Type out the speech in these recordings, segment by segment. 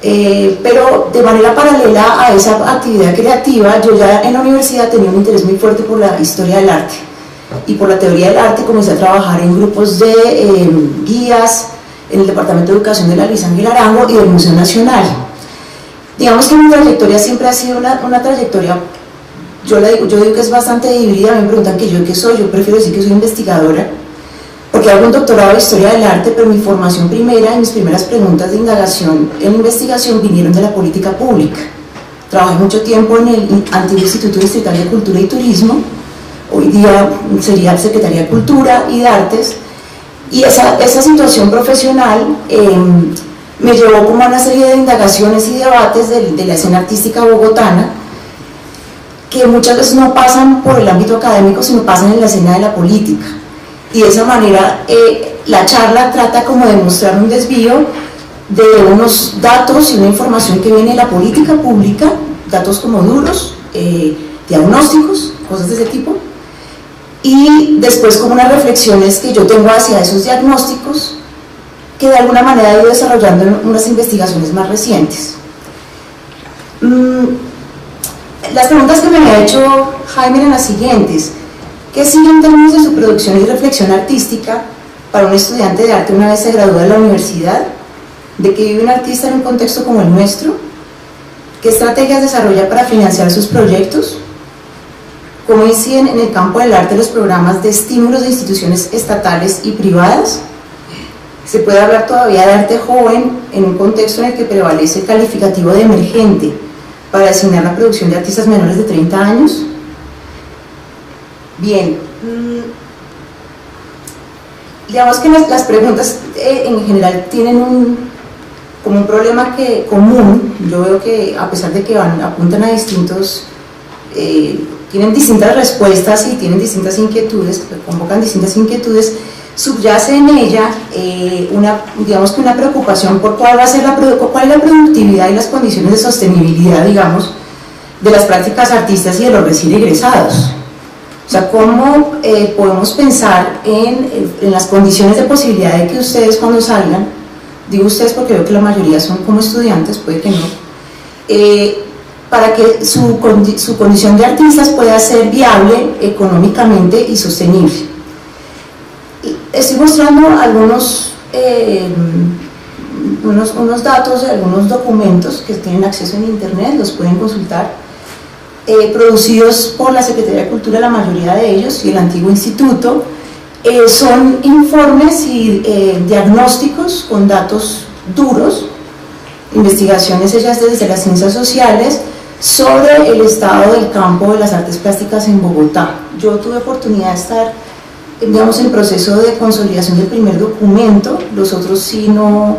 Pero de manera paralela a esa actividad creativa, yo ya en la universidad tenía un interés muy fuerte por la historia del arte y por la teoría del arte. Comencé a trabajar en grupos de guías en el Departamento de Educación de la Luis Ángel Arango y del Museo Nacional. Digamos que mi trayectoria siempre ha sido una trayectoria, yo digo que es bastante dividida. Me preguntan que yo qué soy, yo prefiero decir que soy investigadora, porque hago un doctorado de Historia del Arte, pero mi formación primera y mis primeras preguntas de indagación en investigación vinieron de la política pública. Trabajé mucho tiempo en el antiguo Instituto Distrital de Cultura y Turismo, hoy día sería Secretaría de Cultura y de Artes, y esa situación profesional me llevó como a una serie de indagaciones y debates de la escena artística bogotana, que muchas veces no pasan por el ámbito académico, sino pasan en la escena de la política. Y de esa manera la charla trata como de mostrar un desvío de unos datos y una información que viene de la política pública, datos como duros, diagnósticos, cosas de ese tipo, y después como unas reflexiones que yo tengo hacia esos diagnósticos, que de alguna manera he ido desarrollando en unas investigaciones más recientes. Las preguntas que me ha hecho Jaime eran las siguientes: ¿qué sigue en términos de su producción y reflexión artística para un estudiante de arte una vez se gradúa de la universidad? ¿De qué vive un artista en un contexto como el nuestro? ¿Qué estrategias desarrolla para financiar sus proyectos? ¿Cómo inciden en el campo del arte los programas de estímulos de instituciones estatales y privadas? ¿Se puede hablar todavía de arte joven en un contexto en el que prevalece el calificativo de emergente para designar la producción de artistas menores de 30 años? Bien, digamos que las preguntas en general tienen como un problema común. Yo veo que a pesar de que apuntan a distintos, tienen distintas respuestas y tienen distintas inquietudes, convocan distintas inquietudes, subyace en ella digamos que una preocupación por cuál es la productividad y las condiciones de sostenibilidad, digamos, de las prácticas artísticas y de los recién egresados. O sea, ¿cómo podemos pensar en las condiciones de posibilidad de que ustedes cuando salgan, digo ustedes porque veo que la mayoría son como estudiantes, puede que no, para que su condición de artistas pueda ser viable económicamente y sostenible? Estoy mostrando algunos unos datos de algunos documentos que tienen acceso en internet, los pueden consultar, producidos por la Secretaría de Cultura, la mayoría de ellos, y el antiguo instituto. Son informes y diagnósticos con datos duros, investigaciones hechas desde las ciencias sociales sobre el estado del campo de las artes plásticas en Bogotá. Yo tuve oportunidad de estar, digamos, en proceso de consolidación del primer documento. Los otros sí no,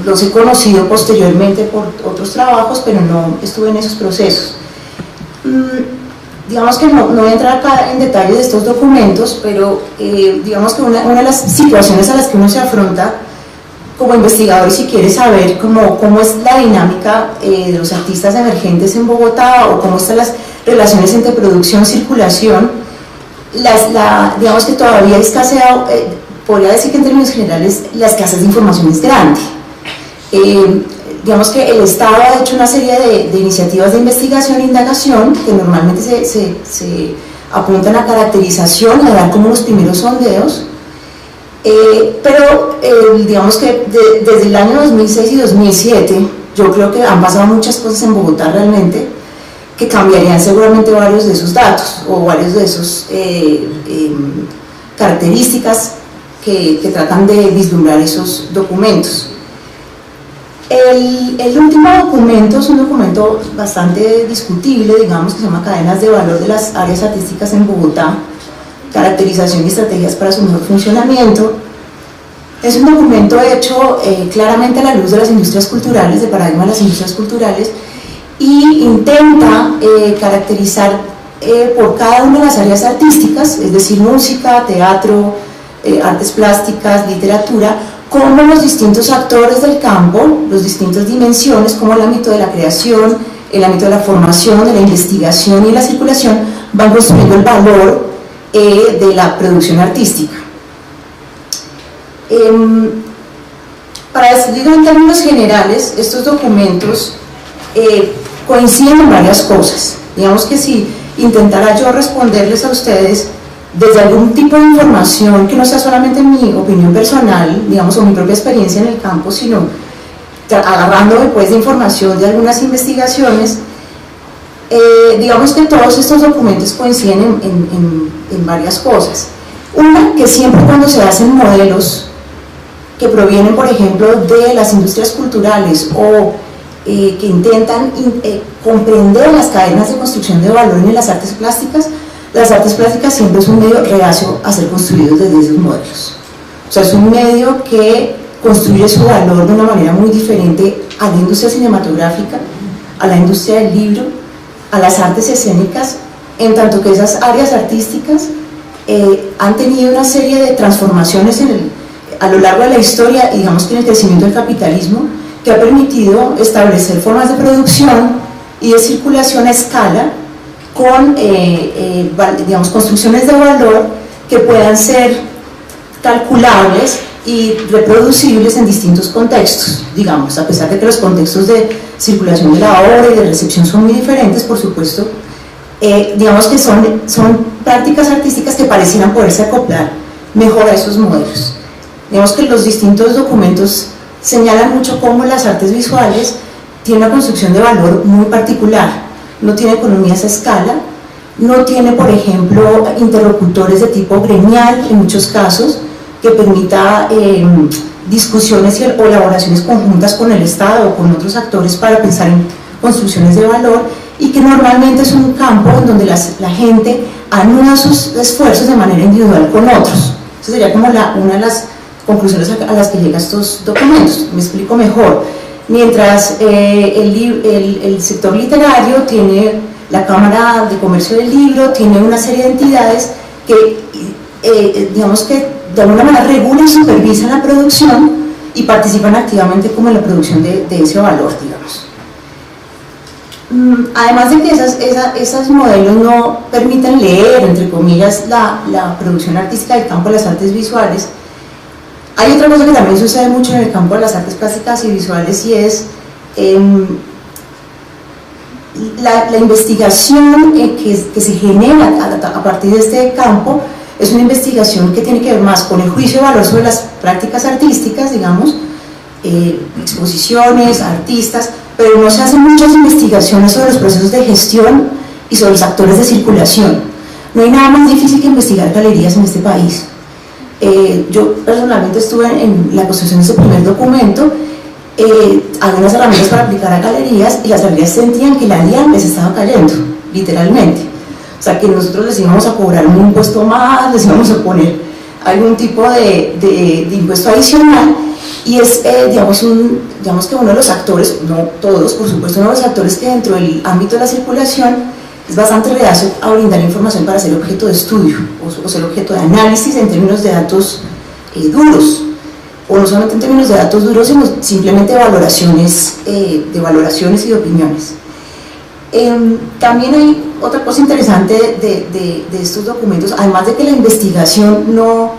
los he conocido posteriormente por otros trabajos, pero no estuve en esos procesos. Digamos que no voy a entrar acá en detalle de estos documentos, pero digamos que una de las situaciones a las que uno se afronta como investigador, y si quiere saber cómo es la dinámica de los artistas emergentes en Bogotá, o cómo están las relaciones entre producción y circulación, digamos que todavía escasea, podría decir que en términos generales la escasez de información es grande. Digamos que el Estado ha hecho una serie de iniciativas de investigación e indagación que normalmente se apuntan a caracterización, a dar como los primeros sondeos, pero digamos que desde el año 2006 y 2007 yo creo que han pasado muchas cosas en Bogotá realmente que cambiarían seguramente varios de esos datos o varios de esos características que tratan de vislumbrar esos documentos. El último documento es un documento bastante discutible, digamos, que se llama Cadenas de Valor de las Áreas Artísticas en Bogotá, caracterización y estrategias para su mejor funcionamiento. Es un documento hecho claramente a la luz de las industrias culturales, de paradigma de las industrias culturales, y intenta caracterizar por cada una de las áreas artísticas, es decir, música, teatro, artes plásticas, literatura, cómo los distintos actores del campo, las distintas dimensiones, como el ámbito de la creación, el ámbito de la formación, de la investigación y la circulación, van construyendo el valor de la producción artística. Para decirlo en términos generales, estos documentos coinciden en varias cosas. Digamos que si intentara yo responderles a ustedes desde algún tipo de información que no sea solamente mi opinión personal, digamos, o mi propia experiencia en el campo, sino agarrándome pues de información de algunas investigaciones, digamos que todos estos documentos coinciden en varias cosas. Una, que siempre cuando se hacen modelos que provienen, por ejemplo, de las industrias culturales o que intentan comprender las cadenas de construcción de valor en las artes plásticas siempre es un medio reacio a ser construido desde esos modelos. O sea, es un medio que construye su valor de una manera muy diferente a la industria cinematográfica, a la industria del libro, a las artes escénicas, en tanto que esas áreas artísticas han tenido una serie de transformaciones a lo largo de la historia, y digamos que en el crecimiento del capitalismo, que ha permitido establecer formas de producción y de circulación a escala con digamos, construcciones de valor que puedan ser calculables y reproducibles en distintos contextos, digamos, a pesar de que los contextos de circulación de la obra y de recepción son muy diferentes, por supuesto, digamos que son prácticas artísticas que parecieran poderse acoplar mejor a esos modelos. Digamos que los distintos documentos señalan mucho cómo las artes visuales tienen una construcción de valor muy particular. No tiene economías a escala, no tiene, por ejemplo, interlocutores de tipo gremial en muchos casos, que permita discusiones o elaboraciones conjuntas con el Estado o con otros actores para pensar en construcciones de valor, y que normalmente es un campo en donde la gente anuda sus esfuerzos de manera individual con otros. Esa sería como una de las conclusiones a las que llegan estos documentos. Me explico mejor. Mientras el sector literario tiene la Cámara de Comercio del Libro, tiene una serie de entidades que, digamos que de alguna manera regulan y supervisan la producción y participan activamente como en la producción de ese valor, digamos. Además de que esos modelos no permiten leer, entre comillas, la producción artística del campo de las artes visuales, hay otra cosa que también sucede mucho en el campo de las artes plásticas y visuales, y es la investigación que se genera a partir de este campo. Es una investigación que tiene que ver más con el juicio de valor sobre las prácticas artísticas, digamos, exposiciones, artistas, pero no se hacen muchas investigaciones sobre los procesos de gestión y sobre los actores de circulación. No hay nada más difícil que investigar galerías en este país. Yo personalmente estuve en la construcción de ese primer documento. Había unas herramientas para aplicar a galerías, y las galerías sentían que la DIAN les estaba cayendo, literalmente. O sea, que nosotros les íbamos a cobrar un impuesto más, les íbamos a poner algún tipo de impuesto adicional, y es, digamos que uno de los actores, no todos, por supuesto, uno de los actores que dentro del ámbito de la circulación es bastante reacio a brindar información para ser objeto de estudio o ser objeto de análisis en términos de datos duros, o no solamente en términos de datos duros, sino simplemente de valoraciones y de opiniones. También hay otra cosa interesante de estos documentos, además de que la investigación no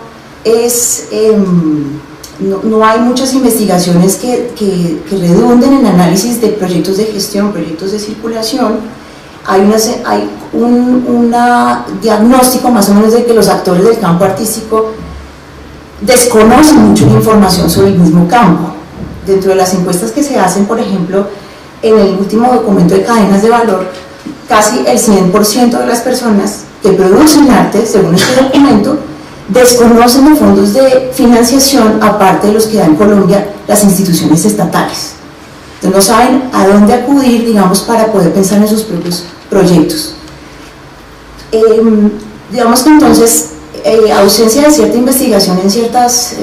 hay muchas investigaciones que redunden en análisis de proyectos de gestión, proyectos de circulación. Hay un diagnóstico más o menos de que los actores del campo artístico desconocen mucho la información sobre el mismo campo. Dentro de las encuestas que se hacen, por ejemplo, en el último documento de cadenas de valor, casi el 100% de las personas que producen arte, según este documento, desconocen los fondos de financiación, aparte de los que da en Colombia las instituciones estatales. Entonces no saben a dónde acudir, digamos, para poder pensar en sus propios proyectos. Digamos que entonces, ausencia de cierta investigación en ciertas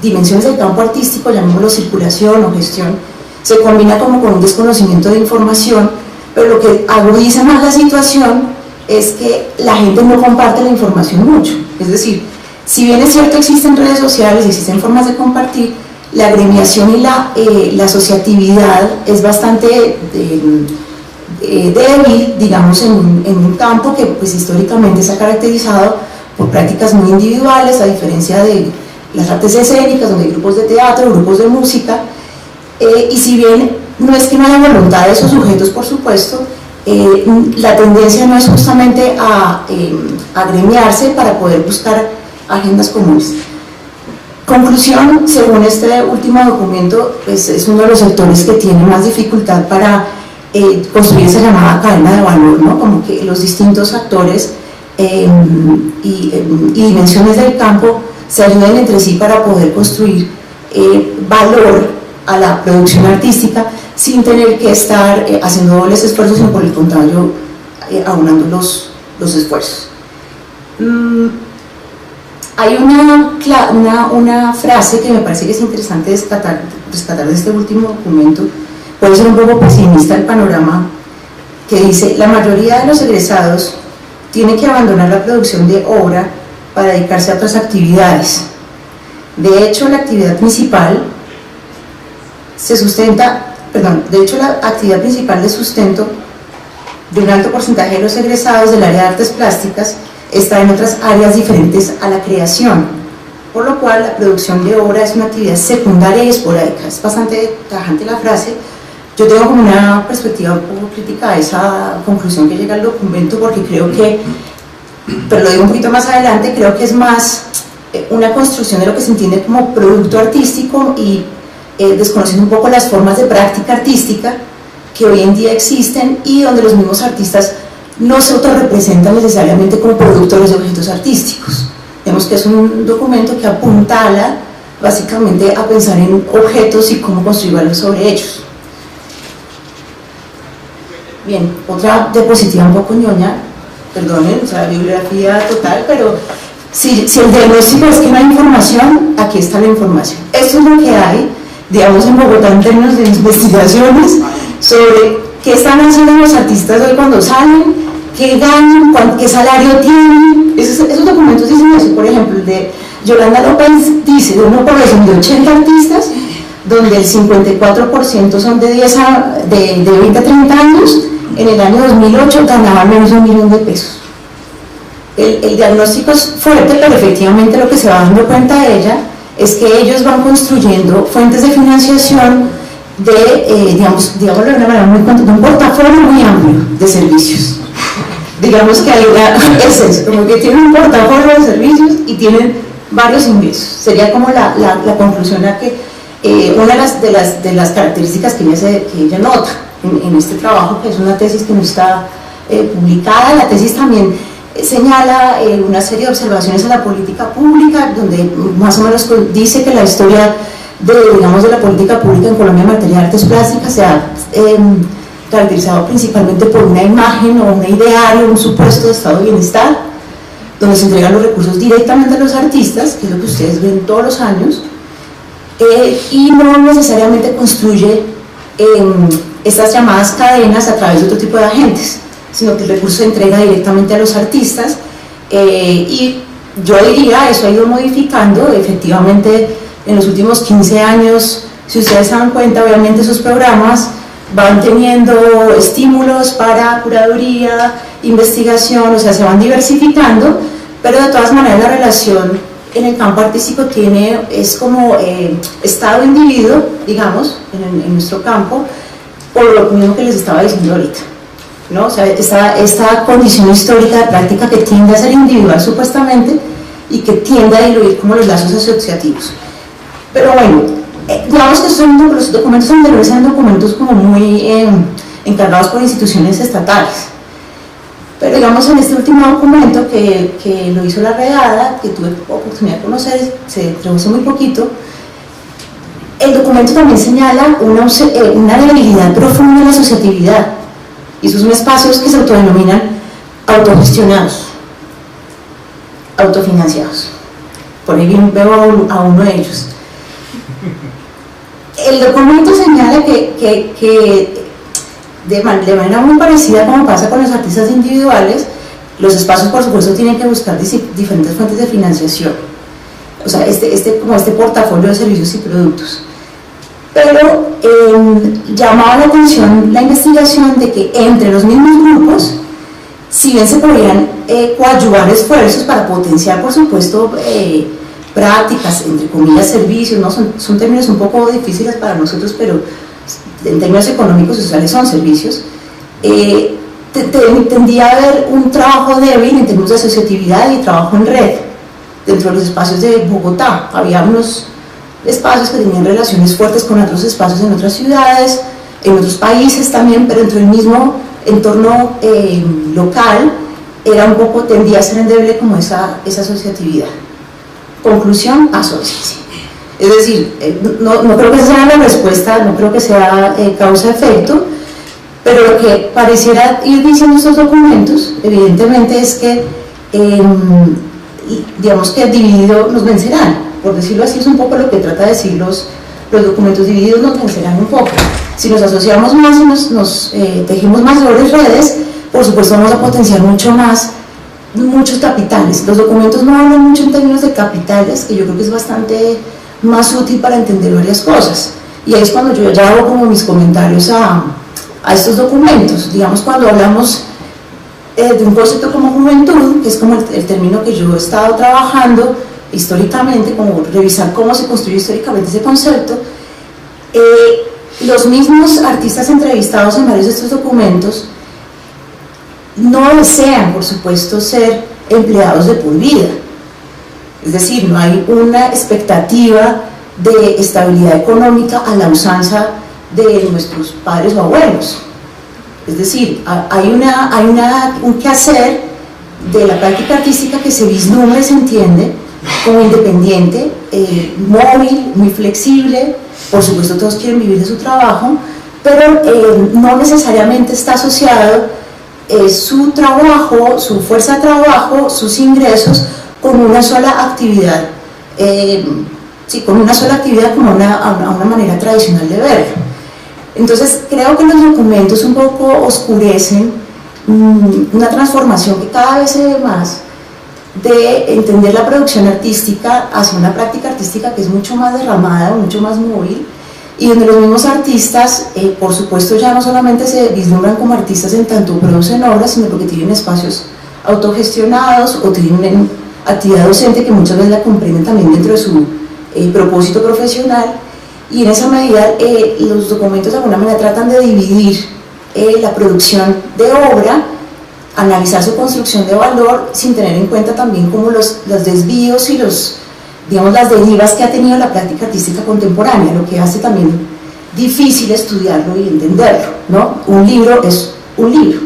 dimensiones del campo artístico, llamémoslo circulación o gestión, se combina como con un desconocimiento de información, pero lo que agudiza más la situación es que la gente no comparte la información mucho. Es decir, si bien es cierto existen redes sociales, existen formas de compartir, la agremiación y la asociatividad es bastante débil, digamos, en un campo que pues históricamente se ha caracterizado por prácticas muy individuales, a diferencia de las artes escénicas, donde hay grupos de teatro, grupos de música, y si bien no es que no haya voluntad de esos sujetos, por supuesto, la tendencia no es justamente a agremiarse para poder buscar agendas comunes. Conclusión, según este último documento, pues es uno de los sectores que tiene más dificultad para construir esa llamada cadena de valor, ¿no? Como que los distintos actores y dimensiones del campo se ayuden entre sí para poder construir valor a la producción artística sin tener que estar haciendo dobles esfuerzos, sino por el contrario, aunando los esfuerzos. Hay una frase que me parece que es interesante rescatar de este último documento. Puede ser un poco pesimista el panorama, que dice: la mayoría de los egresados tiene que abandonar la producción de obra para dedicarse a otras actividades. De hecho, la actividad principal de sustento de un alto porcentaje de los egresados del área de artes plásticas está en otras áreas diferentes a la creación, por lo cual la producción de obra es una actividad secundaria y esporádica. Es bastante tajante la frase. Yo tengo como una perspectiva un poco crítica a esa conclusión que llega al documento, porque creo que, pero lo digo un poquito más adelante, creo que es más una construcción de lo que se entiende como producto artístico y desconociendo un poco las formas de práctica artística que hoy en día existen y donde los mismos artistas no se autorrepresentan necesariamente como productores de objetos artísticos. Vemos que es un documento que apuntala básicamente a pensar en objetos y cómo construir valor sobre ellos. Bien, otra diapositiva un poco ñoña, perdonen, o sea, bibliografía total, pero si el diagnóstico es que no hay información, aquí está la información. Esto es lo que hay, digamos, en Bogotá en términos de investigaciones sobre qué están haciendo los artistas hoy cuando salen, qué ganan, qué salario tienen. Esos documentos dicen eso. Por ejemplo, el de Yolanda López dice: de una población de 80 artistas, donde el 54% son de 20 a 30 años, en el año 2008 ganaban menos de $1 millón de pesos. El diagnóstico es fuerte, pero efectivamente lo que se va dando cuenta ella es que ellos van construyendo fuentes de financiación de, digamos de una manera de un portafolio muy amplio de servicios. Digamos que hay es eso, como que tienen un portafolio de servicios y tienen varios ingresos. Sería como la conclusión a que una de las características que ella nota en este trabajo, que es una tesis que no está publicada. La tesis también señala una serie de observaciones a la política pública, donde más o menos dice que la historia de la política pública en Colombia en materia de artes plásticas se ha caracterizado principalmente por una imagen o un ideario, un supuesto de estado de bienestar, donde se entregan los recursos directamente a los artistas, que es lo que ustedes ven todos los años, y no necesariamente construye estas llamadas cadenas a través de otro tipo de agentes, sino que el recurso se entrega directamente a los artistas, y yo diría, eso ha ido modificando efectivamente en los últimos 15 años. Si ustedes se dan cuenta, obviamente esos programas van teniendo estímulos para curaduría, investigación, o sea, se van diversificando, pero de todas maneras la relación en el campo artístico es como Estado-individuo, digamos, en nuestro campo, por lo mismo que les estaba diciendo ahorita, ¿no? O sea, esta condición histórica de práctica que tiende a ser individual supuestamente y que tiende a diluir como los lazos asociativos. Pero bueno, digamos que los documentos anteriores eran documentos como muy encargados por instituciones estatales, pero digamos en este último documento que lo hizo la Redada, que tuve oportunidad de conocer, se entregó hace muy poquito, el documento también señala una debilidad profunda en la asociatividad, y esos son espacios que se autodenominan autogestionados, autofinanciados. Por ahí veo a uno de ellos. El documento señala que de manera muy parecida como pasa con los artistas individuales, los espacios por supuesto tienen que buscar diferentes fuentes de financiación, o sea, como este portafolio de servicios y productos. Pero llamaba la atención la investigación de que entre los mismos grupos, si bien se podrían coadyuvar esfuerzos para potenciar, por supuesto, prácticas, entre comillas, servicios, ¿no? Son términos un poco difíciles para nosotros, pero en términos económicos y sociales son servicios. Tendía a haber un trabajo débil en términos de asociatividad y trabajo en red dentro de los espacios de Bogotá. Había unos espacios que tenían relaciones fuertes con otros espacios en otras ciudades, en otros países también, pero dentro del mismo entorno local era un poco, tendía a ser endeble como esa asociatividad. Conclusión, asóciense. Es decir, no creo que esa sea la respuesta, no creo que sea causa-efecto, pero lo que pareciera ir diciendo estos documentos, evidentemente, es que, digamos que dividido nos vencerán, por decirlo así, es un poco lo que trata de decir los documentos divididos nos vencerán un poco. Si nos asociamos más y nos tejemos más sobre redes, por supuesto vamos a potenciar mucho más muchos capitales. Los documentos no hablan mucho en términos de capitales, que yo creo que es bastante más útil para entender varias cosas. Y ahí es cuando yo ya hago como mis comentarios a estos documentos. Digamos, cuando hablamos de un concepto como juventud, que es como el término que yo he estado trabajando históricamente, como revisar cómo se construye históricamente ese concepto, los mismos artistas entrevistados en varios de estos documentos no desean, por supuesto, ser empleados de por vida. Es decir, no hay una expectativa de estabilidad económica a la usanza de nuestros padres o abuelos. Es decir, hay un quehacer de la práctica artística que se vislumbra y se entiende como independiente, móvil, muy flexible. Por supuesto, todos quieren vivir de su trabajo, pero no necesariamente está asociado su trabajo, su fuerza de trabajo, sus ingresos con una sola actividad, con una sola actividad como una manera tradicional de verlo. Entonces creo que los documentos un poco oscurecen una transformación que cada vez se ve más de entender la producción artística hacia una práctica artística que es mucho más derramada, mucho más móvil, y donde los mismos artistas, por supuesto, ya no solamente se vislumbran como artistas en tanto producen obras, sino porque tienen espacios autogestionados o tienen actividad docente que muchas veces la comprenden también dentro de su propósito profesional, y en esa medida los documentos de alguna manera tratan de dividir la producción de obra, analizar su construcción de valor sin tener en cuenta también como los desvíos y las derivas que ha tenido la práctica artística contemporánea, lo que hace también difícil estudiarlo y entenderlo, ¿no? Un libro es un libro,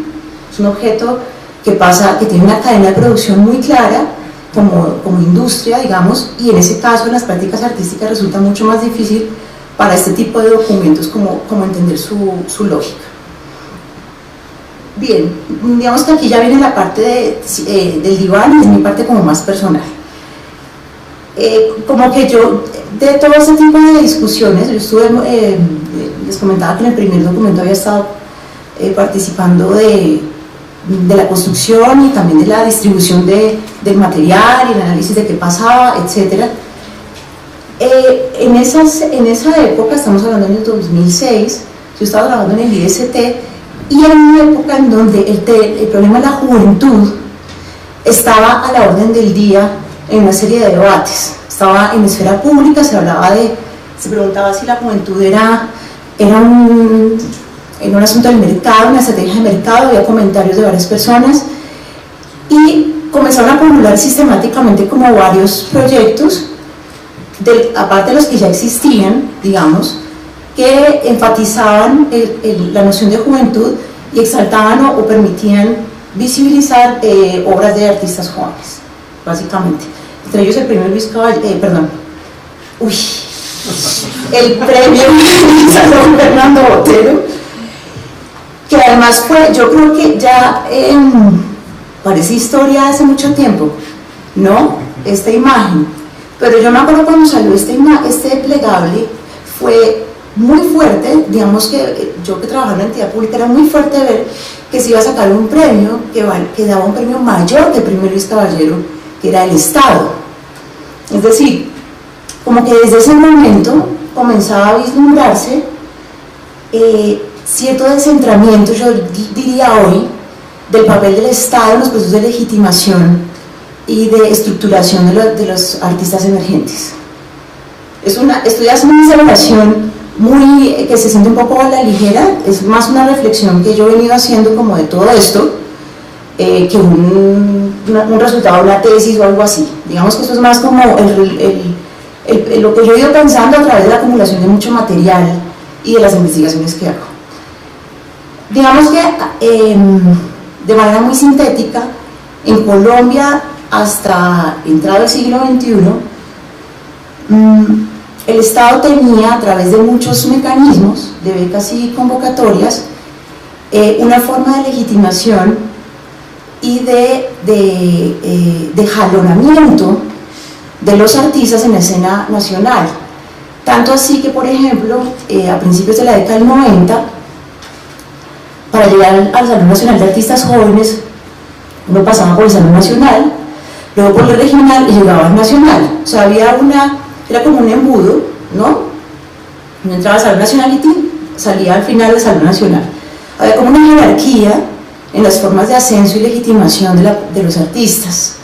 es un objeto que tiene una cadena de producción muy clara como industria, digamos, y en ese caso en las prácticas artísticas resulta mucho más difícil para este tipo de documentos como entender su lógica. Bien, digamos que aquí ya viene la parte del diván y mi parte como más personal. Como que yo, de todo ese tipo de discusiones, yo estuve, les comentaba que en el primer documento había estado participando de la construcción y también de la distribución del material y el análisis de qué pasaba, etc. En esa época, estamos hablando en el 2006, yo estaba trabajando en el IST, y era una época en donde el problema de la juventud estaba a la orden del día en una serie de debates. Estaba en esfera pública, se preguntaba si la juventud era un asunto del mercado, una estrategia de mercado, había comentarios de varias personas, y comenzaron a popular sistemáticamente como varios proyectos, aparte de los que ya existían, digamos, que enfatizaban la noción de juventud y exaltaban o permitían visibilizar obras de artistas jóvenes, básicamente. Entre ellos el premio Luis Caballero, el premio Salón Fernando Botero, que además fue, yo creo que ya parece historia hace mucho tiempo, ¿no? Esta imagen, pero yo me acuerdo cuando salió este plegable, fue muy fuerte, digamos que yo que trabajaba en la entidad pública era muy fuerte ver que se iba a sacar un premio que daba un premio mayor que el premio Luis Caballero, que era el Estado. Es decir, como que desde ese momento comenzaba a vislumbrarse cierto descentramiento, yo diría hoy, del papel del Estado en los procesos de legitimación y de estructuración de los artistas emergentes. Estoy haciendo una celebración que se siente un poco a la ligera, es más una reflexión que yo he venido haciendo como de todo esto, que un resultado de una tesis o algo así. Digamos que esto es más como lo que yo he ido pensando a través de la acumulación de mucho material y de las investigaciones que hago. Digamos que de manera muy sintética, en Colombia hasta entrado el siglo XXI, el Estado tenía a través de muchos mecanismos de becas y convocatorias una forma de legitimación y de jalonamiento de los artistas en la escena nacional. Tanto así que, por ejemplo, a principios de la década del 90, para llegar al Salón Nacional de Artistas Jóvenes, uno pasaba por el Salón Nacional, luego por el regional y llegaba al nacional. O sea, era como un embudo, ¿no? Uno entraba al Salón Nacional y salía al final del Salón Nacional. Había como una jerarquía en las formas de ascenso y legitimación de los artistas.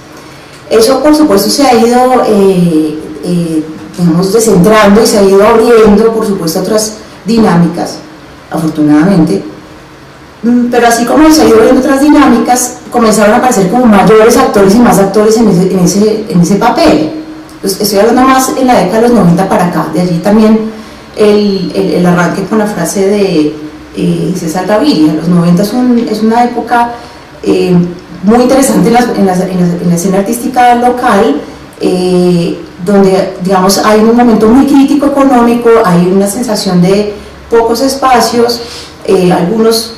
Eso, por supuesto, se ha ido digamos, descentrando y se ha ido abriendo, por supuesto, a otras dinámicas, afortunadamente. Pero así como se ha ido abriendo otras dinámicas, comenzaron a aparecer como mayores actores y más actores en ese papel. Entonces, estoy hablando más en la década de los 90 para acá, de allí también el arranque con la frase de César Gaviria. Los 90 es una época muy interesante en la escena artística local, donde, digamos, hay un momento muy crítico económico, hay una sensación de pocos espacios, algunos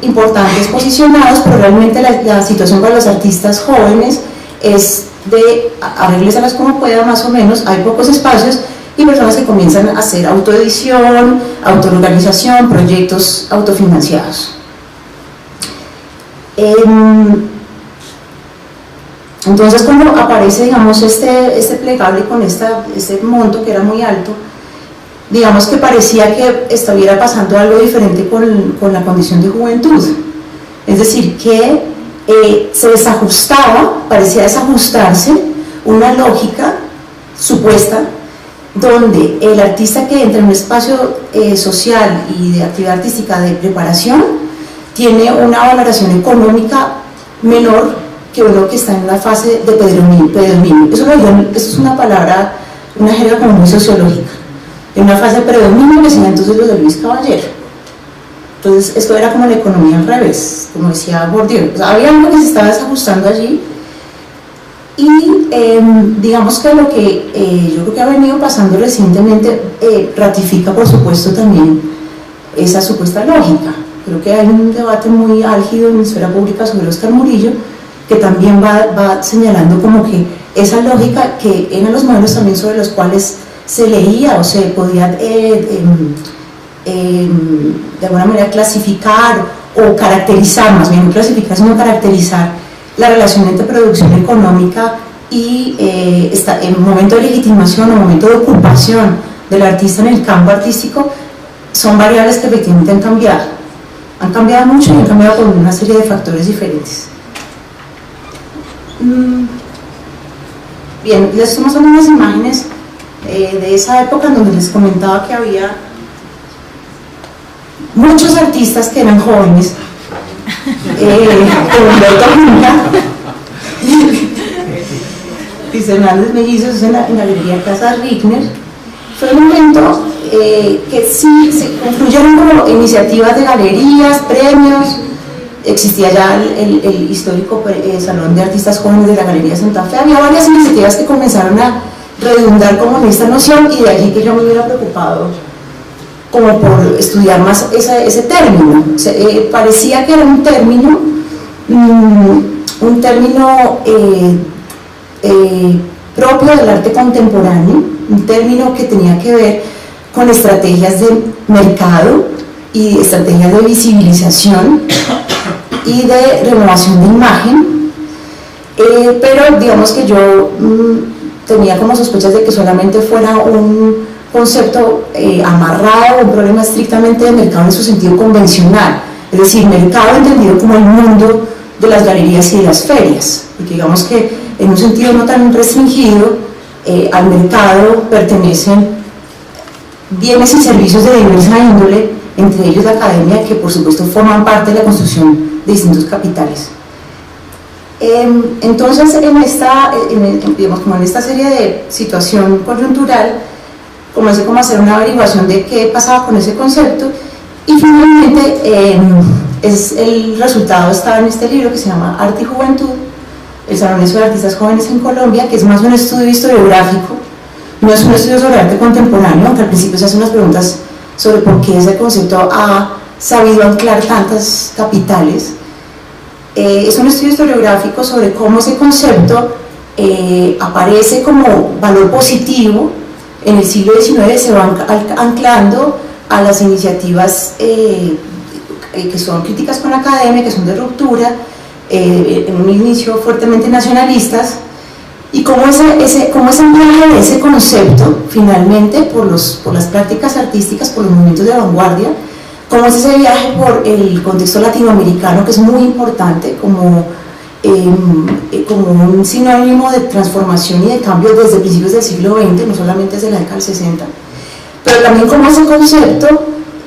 importantes posicionados, pero realmente la situación para los artistas jóvenes es de arrégleselas como pueda, más o menos. Hay pocos espacios y personas que comienzan a hacer autoedición, autoorganización, proyectos autofinanciados. Entonces, cuando aparece, digamos, este plegable con este monto que era muy alto, digamos que parecía que estuviera pasando algo diferente con la condición de juventud. Es decir, que se desajustaba, parecía desajustarse una lógica supuesta donde el artista que entra en un espacio social y de actividad artística de preparación tiene una valoración económica menor que uno que está en una fase de predominio. Eso es una palabra, una jerga como muy sociológica. En una fase de predominio, que decía entonces lo de Luis Caballero. Entonces, esto era como la economía al revés, como decía Bourdieu. O sea, había algo que se estaba desajustando allí. Y digamos que lo que yo creo que ha venido pasando recientemente ratifica, por supuesto, también esa supuesta lógica. Creo que hay un debate muy álgido en la esfera pública sobre Óscar Murillo, que también va señalando como que esa lógica, que eran los modelos también sobre los cuales se leía o se podía de alguna manera clasificar o caracterizar, más bien no clasificar sino caracterizar la relación entre producción económica y en momento de legitimación o momento de ocupación del artista en el campo artístico. Son variables que efectivamente han cambiado mucho y han cambiado por una serie de factores diferentes. Bien, les estoy mostrando unas imágenes de esa época en donde les comentaba que había muchos artistas que eran jóvenes, Humberto Junca, Luis Hernández Mellizos en la galería Casa Rigner. Fue un momento que sí se confluyeron como iniciativas de galerías, premios. Existía ya el histórico Salón de Artistas Jóvenes de la Galería Santa Fe. Había varias iniciativas que comenzaron a redundar como en esta noción, y de allí que yo me hubiera preocupado como por estudiar más ese término. Parecía que era un término propio del arte contemporáneo, un término que tenía que ver con estrategias de mercado y estrategias de visibilización y de renovación de imagen, pero digamos que yo tenía como sospechas de que solamente fuera un concepto amarrado a un problema estrictamente de mercado en su sentido convencional, es decir, mercado entendido como el mundo de las galerías y de las ferias, porque digamos que en un sentido no tan restringido, al mercado pertenecen bienes y servicios de diversa índole, entre ellos la academia, que por supuesto forman parte de la construcción de distintos capitales. Entonces, digamos, como en esta serie de situación coyuntural, comencé como a hacer una averiguación de qué pasaba con ese concepto, y finalmente el resultado está en este libro que se llama Arte y Juventud, el Salón de Artistas Jóvenes en Colombia, que es más un estudio historiográfico, no es un estudio sobre arte contemporáneo, aunque al principio se hacen unas preguntas sobre por qué ese concepto ha sabido anclar tantas capitales. Es un estudio historiográfico sobre cómo ese concepto aparece como valor positivo en el siglo XIX, se va anclando a las iniciativas que son críticas con la academia, que son de ruptura, en un inicio fuertemente nacionalistas, y cómo ese viaje de ese concepto finalmente por las prácticas artísticas, por los movimientos de vanguardia, cómo es ese viaje por el contexto latinoamericano, que es muy importante como un sinónimo de transformación y de cambio desde principios del siglo XX, no solamente desde la década del 60, pero también cómo ese concepto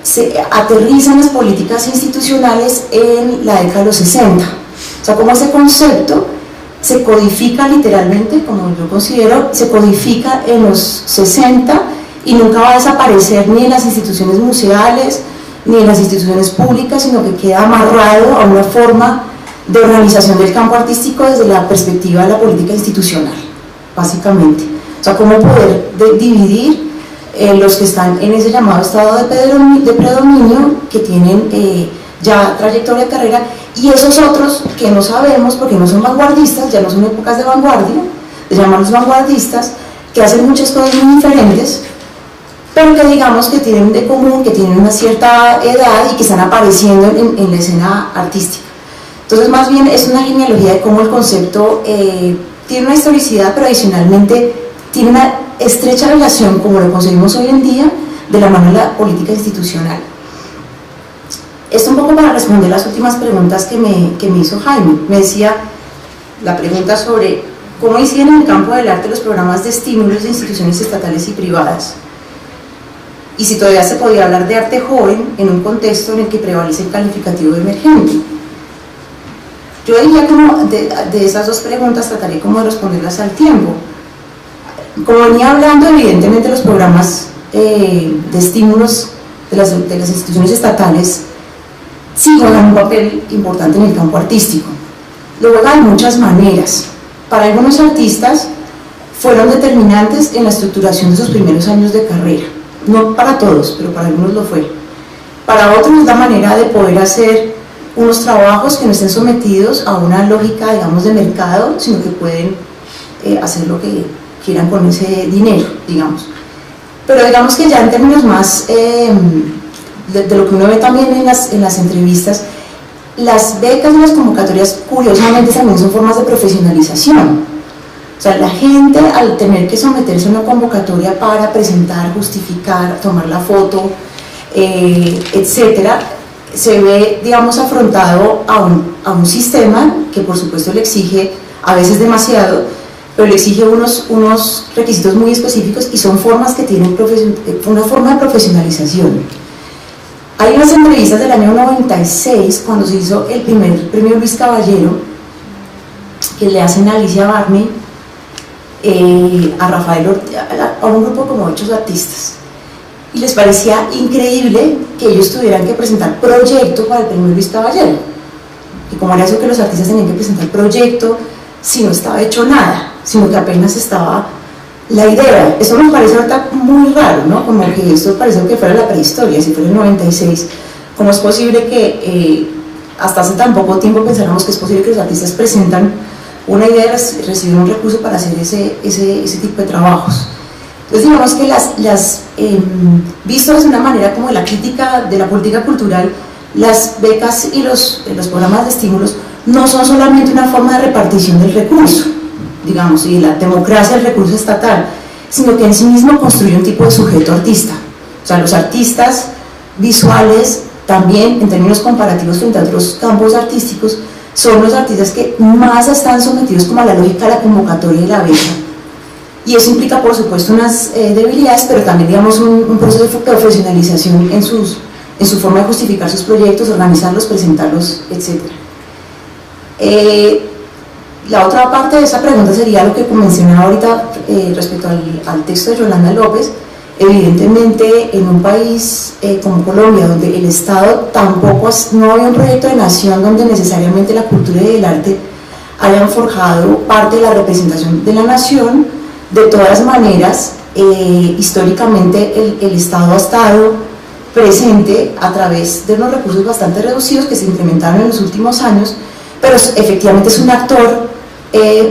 se aterriza en las políticas institucionales en la década de los 60. O sea, cómo ese concepto se codifica literalmente, como yo considero, se codifica en los 60 y nunca va a desaparecer ni en las instituciones museales, ni en las instituciones públicas, sino que queda amarrado a una forma de organización del campo artístico desde la perspectiva de la política institucional, básicamente. O sea, cómo poder dividir los que están en ese llamado estado de predominio, que tienen ya trayectoria de carrera, y esos otros que no sabemos porque no son vanguardistas, ya no son épocas de vanguardia, les llamamos vanguardistas, que hacen muchas cosas muy diferentes, pero que digamos que tienen de común, que tienen una cierta edad y que están apareciendo en la escena artística. Entonces, más bien es una genealogía de cómo el concepto tiene una historicidad, pero adicionalmente tiene una estrecha relación, como lo conseguimos hoy en día, de la mano de la política institucional. Esto un poco para responder las últimas preguntas que me hizo Jaime. Me decía la pregunta sobre cómo inciden en el campo del arte los programas de estímulos de instituciones estatales y privadas, y si todavía se podía hablar de arte joven en un contexto en el que prevalece el calificativo de emergente. Yo diría como de esas dos preguntas trataré como de responderlas al tiempo. Como venía hablando, evidentemente los programas de estímulos de las instituciones estatales sí juegan un papel importante en el campo artístico. Lo juegan de muchas maneras. Para algunos artistas fueron determinantes en la estructuración de sus primeros años de carrera. No para todos, pero para algunos lo fue. Para otros es la manera de poder hacer unos trabajos que no estén sometidos a una lógica, digamos, de mercado, sino que pueden hacer lo que quieran con ese dinero, digamos. Pero digamos que ya en términos más de lo que uno ve también en las entrevistas, las becas y las convocatorias curiosamente también son formas de profesionalización. O sea, la gente, al tener que someterse a una convocatoria para presentar, justificar, tomar la foto, etcétera, se ve, digamos, afrontado a un sistema que por supuesto le exige a veces demasiado, pero le exige unos requisitos muy específicos, y son formas que tienen una forma de profesionalización. Hay unas entrevistas del año 96, cuando se hizo el primer premio Luis Caballero, que le hacen a Alicia Barney, a Rafael Ortega, a un grupo como 8 artistas, y les parecía increíble que ellos tuvieran que presentar proyecto para el premio Luis Caballero, y como era eso que los artistas tenían que presentar proyecto si no estaba hecho nada, sino que apenas estaba la idea. Eso nos parece ahorita muy raro, ¿no? Como que esto parece que fuera la prehistoria, si fuera el 96, ¿cómo es posible que hasta hace tan poco tiempo pensáramos que es posible que los artistas presentan una idea y reciben un recurso para hacer ese tipo de trabajos? Entonces digamos que visto de una manera como de la crítica de la política cultural, las becas y los programas de estímulos no son solamente una forma de repartición del recurso, digamos, y la democracia del recurso estatal, sino que en sí mismo construye un tipo de sujeto artista. O sea, los artistas visuales también, en términos comparativos frente a otros campos artísticos, son los artistas que más están sometidos como a la lógica de la convocatoria y la beca. Y eso implica, por supuesto, unas debilidades, pero también, digamos, un proceso de profesionalización en su forma de justificar sus proyectos, organizarlos, presentarlos, etc. La otra parte de esa pregunta sería lo que mencionaba ahorita respecto al texto de Yolanda López. Evidentemente, en un país como Colombia, donde el Estado tampoco, no había un proyecto de nación donde necesariamente la cultura y el arte hayan forjado parte de la representación de la nación, de todas maneras, históricamente el Estado ha estado presente a través de unos recursos bastante reducidos que se incrementaron en los últimos años, pero efectivamente es un actor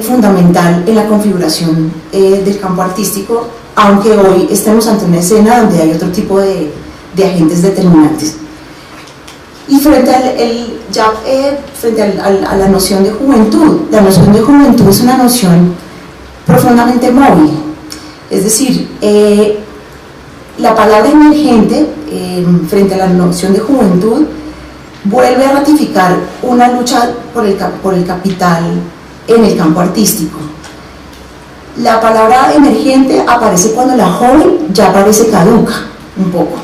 fundamental en la configuración del campo artístico, aunque hoy estemos ante una escena donde hay otro tipo de agentes determinantes. Y frente a la noción de juventud, la noción de juventud es una noción profundamente móvil, es decir, la palabra emergente frente a la noción de juventud vuelve a ratificar una lucha por el capital en el campo artístico. La palabra emergente aparece cuando la joven ya parece caduca un poco,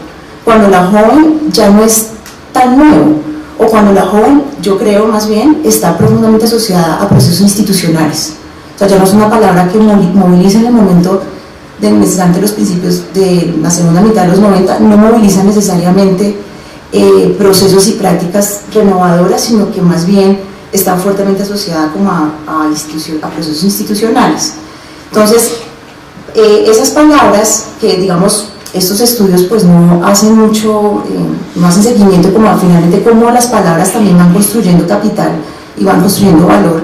cuando la joven ya no es tan nuevo, o cuando la joven, yo creo más bien, está profundamente asociada a procesos institucionales. O sea, ya no es una palabra que moviliza en el momento de los principios de la segunda mitad de los 90, no moviliza necesariamente procesos y prácticas renovadoras, sino que más bien está fuertemente asociada como a procesos institucionales. Entonces, esas palabras que, digamos, estos estudios pues no hacen mucho, no hacen seguimiento como finalmente cómo las palabras también van construyendo capital y van construyendo valor.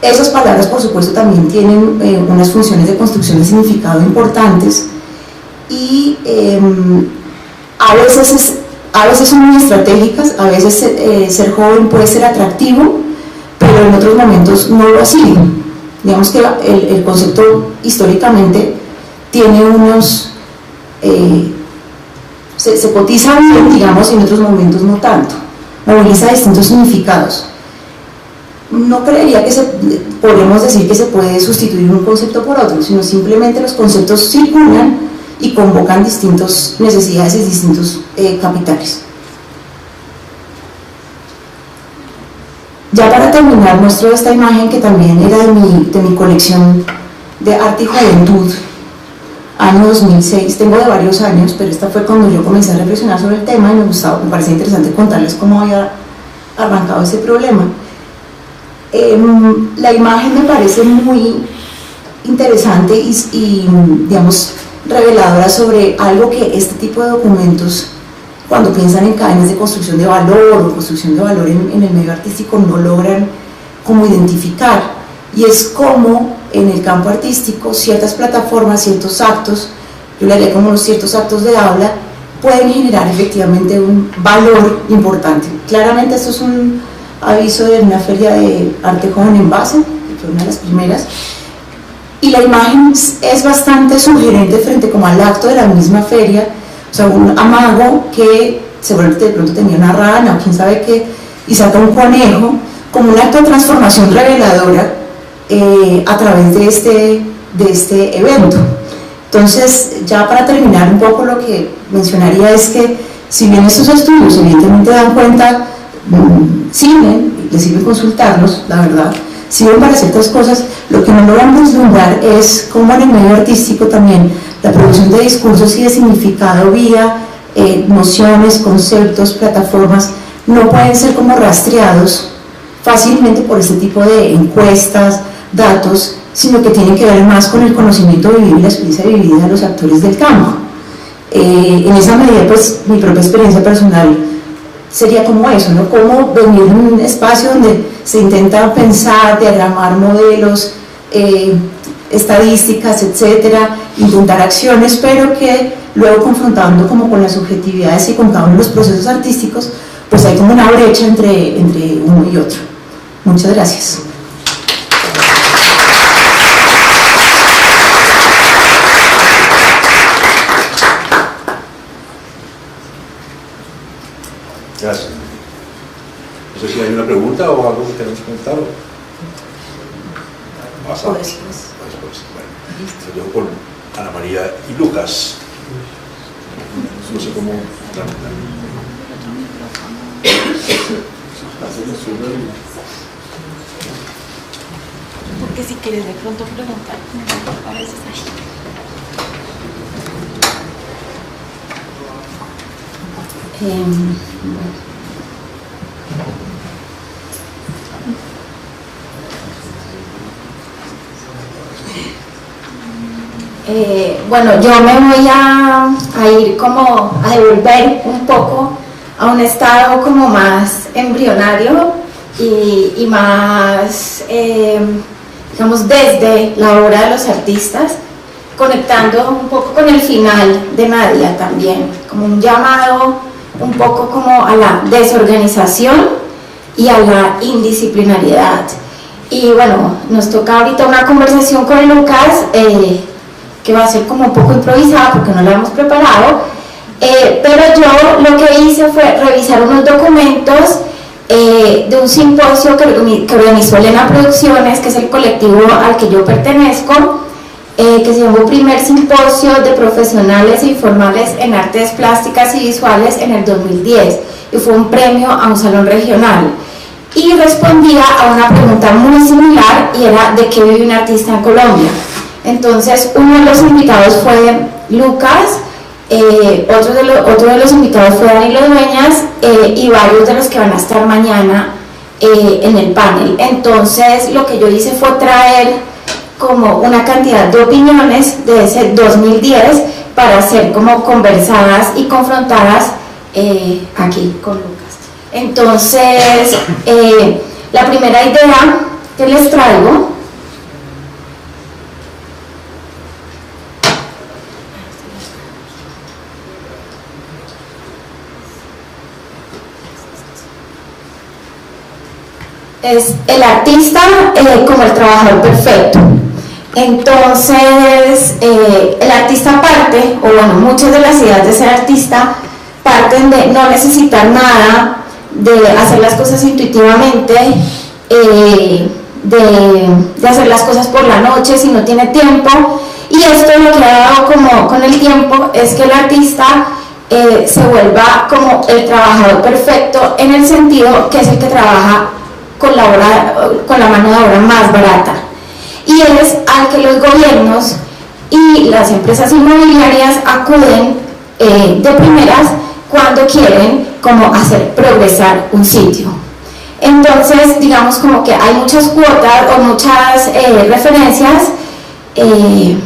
Esas palabras, por supuesto, también tienen unas funciones de construcción de significado importantes y a veces son muy estratégicas, a veces ser joven puede ser atractivo, pero en otros momentos no lo ha sido. Digamos que el concepto históricamente tiene unos... se cotiza bien, digamos, y en otros momentos no tanto, moviliza distintos significados. No creería que podemos decir que se puede sustituir un concepto por otro, sino simplemente los conceptos circulan y convocan distintas necesidades y distintos capitales. Ya para terminar, muestro esta imagen que también era de mi colección de arte y juventud, año 2006, tengo de varios años, pero esta fue cuando yo comencé a reflexionar sobre el tema y me parecía interesante contarles cómo había arrancado ese problema. La imagen me parece muy interesante y digamos, reveladora sobre algo que este tipo de documentos, cuando piensan en cadenas de construcción de valor o construcción de valor en el medio artístico, no logran como identificar, y es como en el campo artístico ciertas plataformas, ciertos actos, yo le haría como unos ciertos actos de habla, pueden generar efectivamente un valor importante. Claramente esto es un aviso de una feria de arte joven en base, que fue una de las primeras, y la imagen es bastante sugerente frente como al acto de la misma feria. O sea, un amago que seguramente de pronto tenía una rana o quién sabe qué, y saca un conejo, como un acto de transformación reveladora a través de este evento. Entonces, ya para terminar un poco, lo que mencionaría es que, si bien estos estudios evidentemente dan cuenta, sirven, les sirve consultarlos, la verdad, sirven para ciertas cosas, lo que no logran vislumbrar es cómo en el medio artístico también la producción de discursos y de significado vía nociones, conceptos, plataformas, no pueden ser como rastreados fácilmente por este tipo de encuestas, datos, sino que tienen que ver más con el conocimiento vivido y la experiencia vivida de los actores del campo. En esa medida, pues, mi propia experiencia personal sería como eso, ¿no? Como venir en un espacio donde se intenta pensar, diagramar modelos, estadísticas, etcétera, intentar acciones, pero que luego confrontando como con las subjetividades y con cada uno de los procesos artísticos, pues hay como una brecha entre uno y otro. Muchas gracias. Gracias. No sé si hay una pregunta o algo que queramos comentar. Después. Bueno, lo dejo con Ana María y Lucas. No sé cómo. Porque si quieres de pronto preguntar, a veces bueno, yo me voy a ir como a devolver un poco a un estado como más embrionario y más, digamos, desde la obra de los artistas, conectando un poco con el final de Nadia también, como un llamado un poco como a la desorganización y a la indisciplinariedad. Y bueno, nos toca ahorita una conversación con Lucas, que va a ser como un poco improvisada porque no la hemos preparado, pero yo lo que hice fue revisar unos documentos de un simposio que organizó Elena Producciones, que es el colectivo al que yo pertenezco, que se llamó Primer Simposio de Profesionales e Informales en Artes Plásticas y Visuales en el 2010, y fue un premio a un salón regional. Y respondía a una pregunta muy similar, y era ¿de qué vive un artista en Colombia? Entonces, uno de los invitados fue Lucas, otro de los invitados fue Danilo Dueñas, y varios de los que van a estar mañana en el panel. Entonces, lo que yo hice fue traer como una cantidad de opiniones de ese 2010 para ser como conversadas y confrontadas aquí con Lucas. Entonces, la primera idea que les traigo es el artista como el trabajador perfecto. Entonces, el artista parte, o bueno, muchas de las ideas de ser artista parten de no necesitar nada, de hacer las cosas intuitivamente, de hacer las cosas por la noche si no tiene tiempo. Y esto lo que ha dado como con el tiempo es que el artista se vuelva como el trabajador perfecto, en el sentido que es el que trabaja con la mano de obra más barata, y es al que los gobiernos y las empresas inmobiliarias acuden de primeras cuando quieren como hacer progresar un sitio. Entonces, digamos como que hay muchas cuotas o muchas referencias que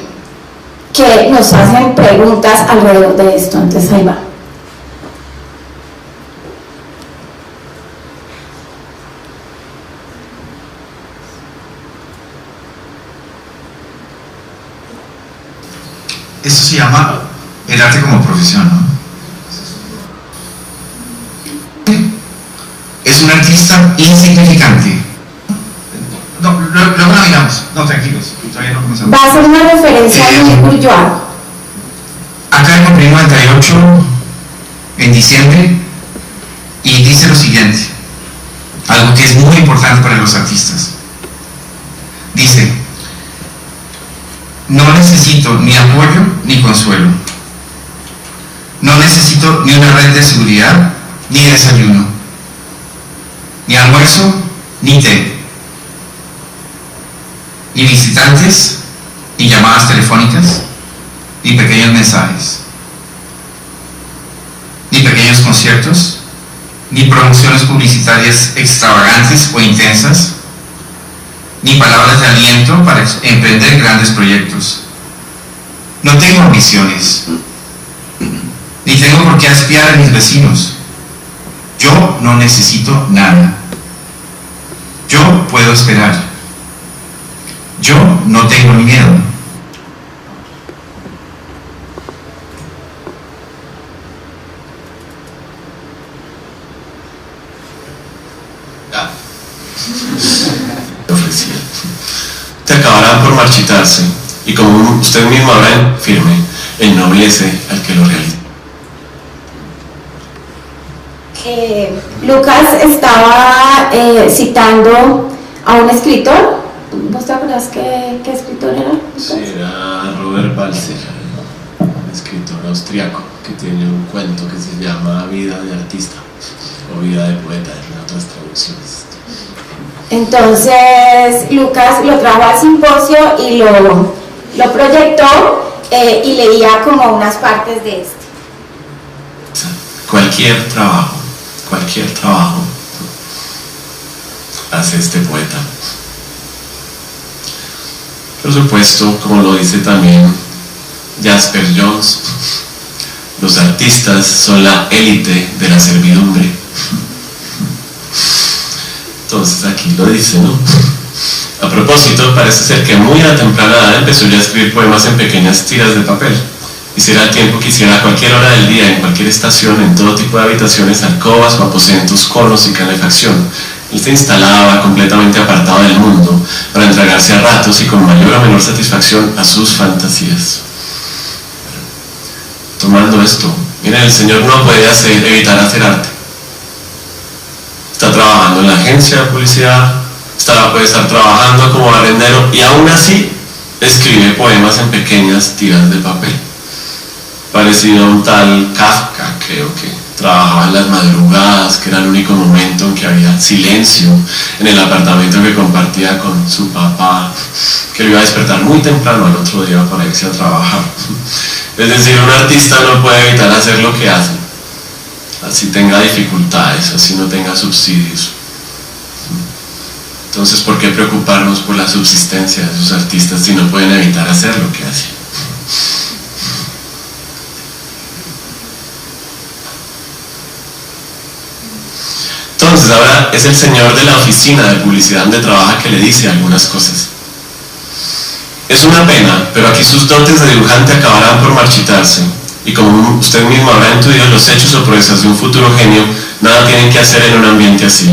nos hacen preguntas alrededor de esto. Entonces ahí va. Esto se llama el arte como profesión, ¿no? Es un artista insignificante. No, luego la miramos. No, tranquilos, todavía no comenzamos. Va a ser una referencia a Luis Bourgeois. Acá en el 98, en diciembre, y dice lo siguiente, algo que es muy importante para los artistas. Dice: no necesito ni apoyo ni consuelo. No necesito ni una red de seguridad, ni desayuno, ni almuerzo, ni té, ni visitantes, ni llamadas telefónicas, ni pequeños mensajes, ni pequeños conciertos, ni promociones publicitarias extravagantes o intensas, ni palabras de aliento para emprender grandes proyectos. No tengo ambiciones, ni tengo por qué espiar a mis vecinos. Yo no necesito nada. Yo puedo esperar. Yo no tengo miedo. Te acabarán por marchitarse, y como usted mismo habrá firme, ennoblece al que lo realiza. Lucas estaba citando a un escritor. ¿Vos te acuerdas qué escritor era? Sí, era Robert Balzer, un escritor austriaco que tiene un cuento que se llama Vida de artista o Vida de poeta en otras traducciones. Entonces Lucas lo trajo al simposio y lo proyectó y leía como unas partes de este. Cualquier trabajo hace este poeta. Por supuesto, como lo dice también Jasper Johns, los artistas son la élite de la servidumbre. Entonces aquí lo dice, ¿no? A propósito, parece ser que muy a temprana edad empezó ya a escribir poemas en pequeñas tiras de papel. Hiciera el tiempo que hiciera a cualquier hora del día, en cualquier estación, en todo tipo de habitaciones, alcobas o aposentos, conos y calefacción. Él se instalaba completamente apartado del mundo para entregarse a ratos y con mayor o menor satisfacción a sus fantasías. Tomando esto, miren, el señor no puede evitar hacer arte. Está trabajando en la agencia de publicidad, puede estar trabajando como barrendero y aún así escribe poemas en pequeñas tiras de papel. Parecido a un tal Kafka, creo que trabajaba en las madrugadas, que era el único momento en que había silencio en el apartamento que compartía con su papá, que lo iba a despertar muy temprano al otro día para irse a trabajar. Es decir, un artista no puede evitar hacer lo que hace, así tenga dificultades, así no tenga subsidios. Entonces, ¿por qué preocuparnos por la subsistencia de esos artistas si no pueden evitar hacer lo que hacen? Entonces ahora es el señor de la oficina de publicidad donde trabaja que le dice algunas cosas. Es una pena, pero aquí sus dotes de dibujante acabarán por marchitarse, y como usted mismo habrá intuido, los hechos o proezas de un futuro genio nada tienen que hacer en un ambiente así.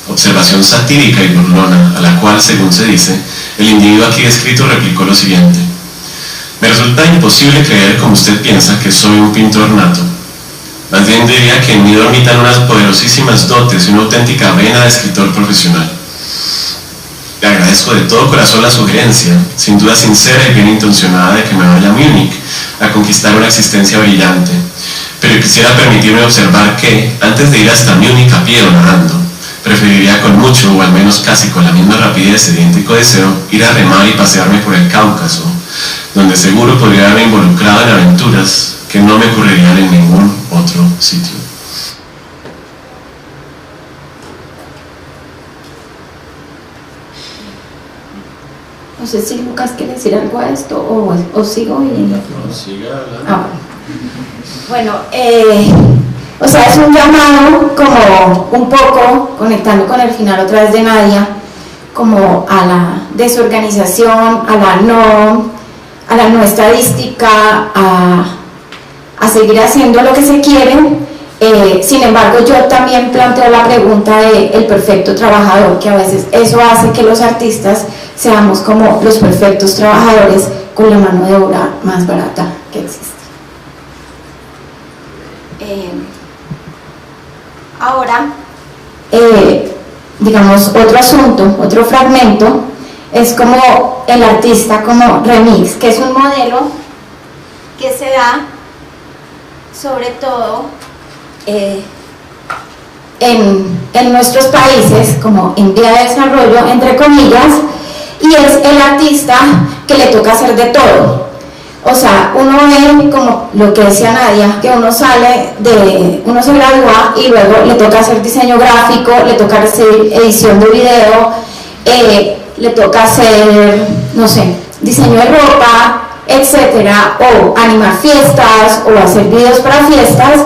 Observación satírica y burlona, a la cual, según se dice, el individuo aquí descrito replicó lo siguiente: me resulta imposible creer, como usted piensa, que soy un pintor nato. Más bien diría que en mí dormitan unas poderosísimas dotes y una auténtica vena de escritor profesional. Le agradezco de todo corazón la sugerencia, sin duda sincera y bien intencionada, de que me vaya a Múnich a conquistar una existencia brillante, pero quisiera permitirme observar que, antes de ir hasta Múnich a pie o nadando, preferiría con mucho, o al menos casi con la misma rapidez e idéntico deseo, ir a remar y pasearme por el Cáucaso, donde seguro podría haberme involucrado en aventuras que no me ocurrirían en ningún otro sitio. No sé si Lucas quiere decir algo a esto o sigo oyendo. No, siga hablando. Bueno, o sea, es un llamado como un poco, conectando con el final otra vez de Nadia, como a la desorganización, a la no estadística, a seguir haciendo lo que se quiere. Sin embargo, yo también planteo la pregunta del perfecto trabajador, que a veces eso hace que los artistas seamos como los perfectos trabajadores con la mano de obra más barata que existe. Ahora, digamos, otro asunto, otro fragmento, es como el artista como remix, que es un modelo que se da sobre todo en nuestros países, como en vía de desarrollo, entre comillas, y es el artista que le toca hacer de todo. O sea, uno ve, como lo que decía Nadia, que uno se gradúa y luego le toca hacer diseño gráfico, le toca hacer edición de video, le toca hacer, no sé, diseño de ropa, etcétera, o animar fiestas, o hacer videos para fiestas,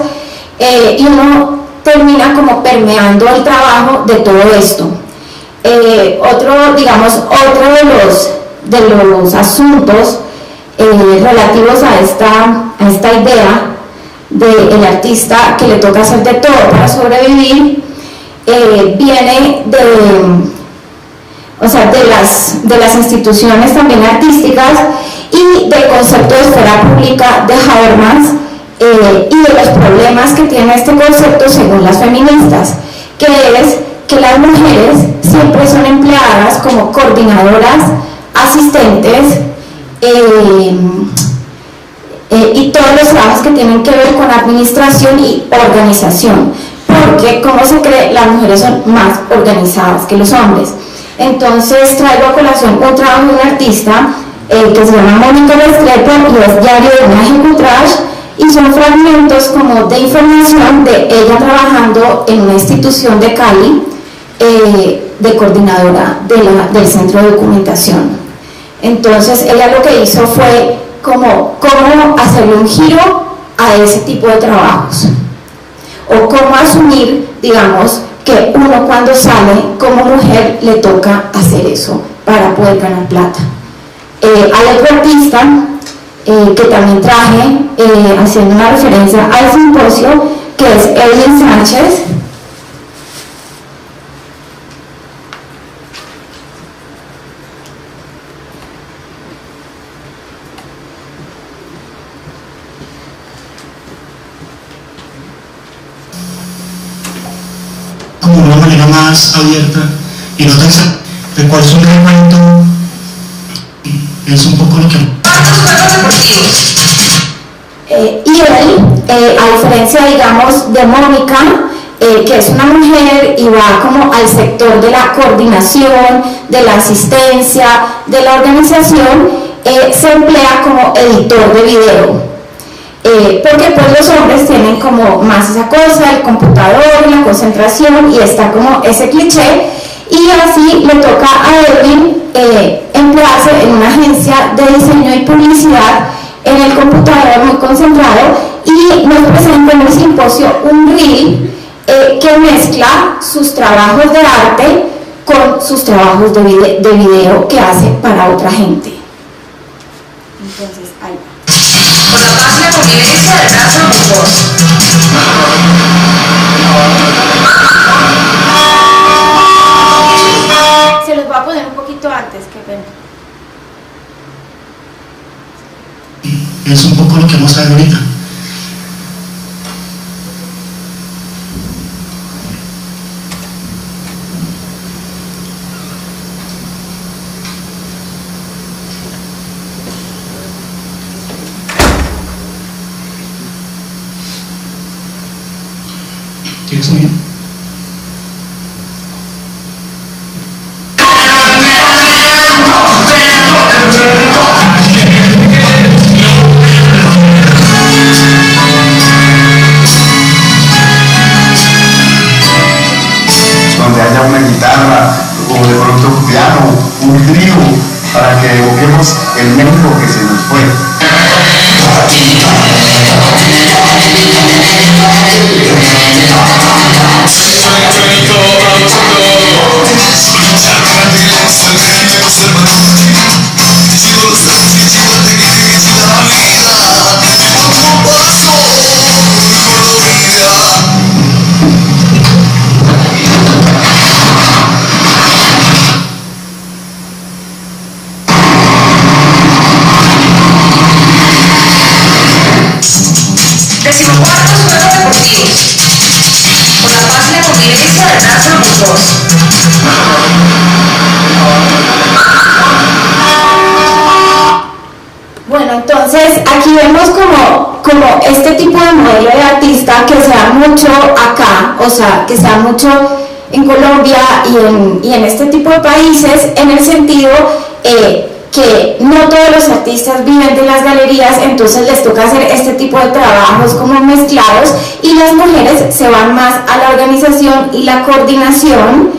y uno termina como permeando el trabajo de todo esto. Otro de los asuntos relativos a esta idea del artista que le toca hacer de todo para sobrevivir, viene de las instituciones también artísticas y del concepto de esfera pública de Habermas, y de los problemas que tiene este concepto según las feministas, que es que las mujeres siempre son empleadas como coordinadoras, asistentes y todos los trabajos que tienen que ver con administración y organización, porque como se cree, las mujeres son más organizadas que los hombres. Entonces traigo a colación un trabajo de un artista que se llama Mónica Restrepo y es Diario de una Ejecutrash, y son fragmentos como de información de ella trabajando en una institución de Cali de coordinadora del centro de documentación. Entonces ella lo que hizo fue cómo hacerle un giro a ese tipo de trabajos, o cómo asumir, digamos, que uno cuando sale como mujer le toca hacer eso para poder ganar plata. Hay otro artista que también traje, haciendo una referencia al simposio, que es Evelyn Sánchez. Como una manera más abierta y no tan de cuál es un recuento, es un poco lo que... Y él, a diferencia, digamos, de Mónica, que es una mujer y va como al sector de la coordinación, de la asistencia, de la organización, se emplea como editor de video. Porque pues los hombres tienen como más esa cosa, el computador, la concentración, y está como ese cliché, y así le toca a Edwin emplearse en una agencia de diseño y publicidad en el computador muy concentrado, y nos presenta en el simposio un reel que mezcla sus trabajos de arte con sus trabajos de video que hace para otra gente. Entonces, ahí va. Por la paz y la convivencia detrás del motor. Se los voy a poner un poquito antes, qué pena. Es un poco lo que vamos a ver ahorita. ¿Tienes un bien? Donde haya una guitarra o de pronto un piano, un trío, para que evoquemos el México que se nos fue. Decimocuartos Juegos Deportivos. Por la paz y la convivencia detrás del motor. Bueno, entonces aquí vemos como este tipo de modelo de artista que se da mucho acá, o sea, que se da mucho en Colombia y en este tipo de países, en el sentido que no todos los artistas viven de las galerías, entonces les toca hacer este tipo de trabajos como mezclados, y las mujeres se van más a la organización y la coordinación,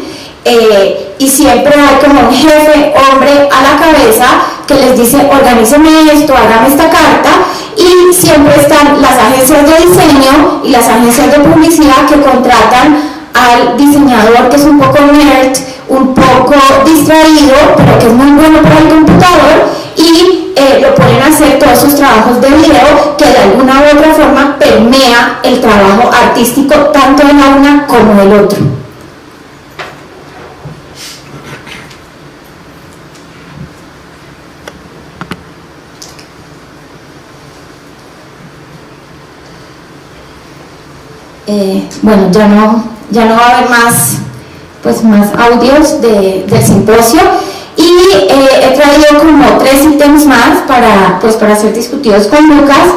y siempre hay como un jefe hombre a la cabeza que les dice: organíceme esto, hágame esta carta, y siempre están las agencias de diseño y las agencias de publicidad que contratan al diseñador, que es un poco nerd, un poco distraído, pero que es muy bueno para el computador, y lo ponen a hacer todos sus trabajos de video, que de alguna u otra forma permea el trabajo artístico tanto de la una como del otro. bueno, ya no va a haber más audios del simposio, y he traído como 3 ítems más para ser discutidos con Lucas,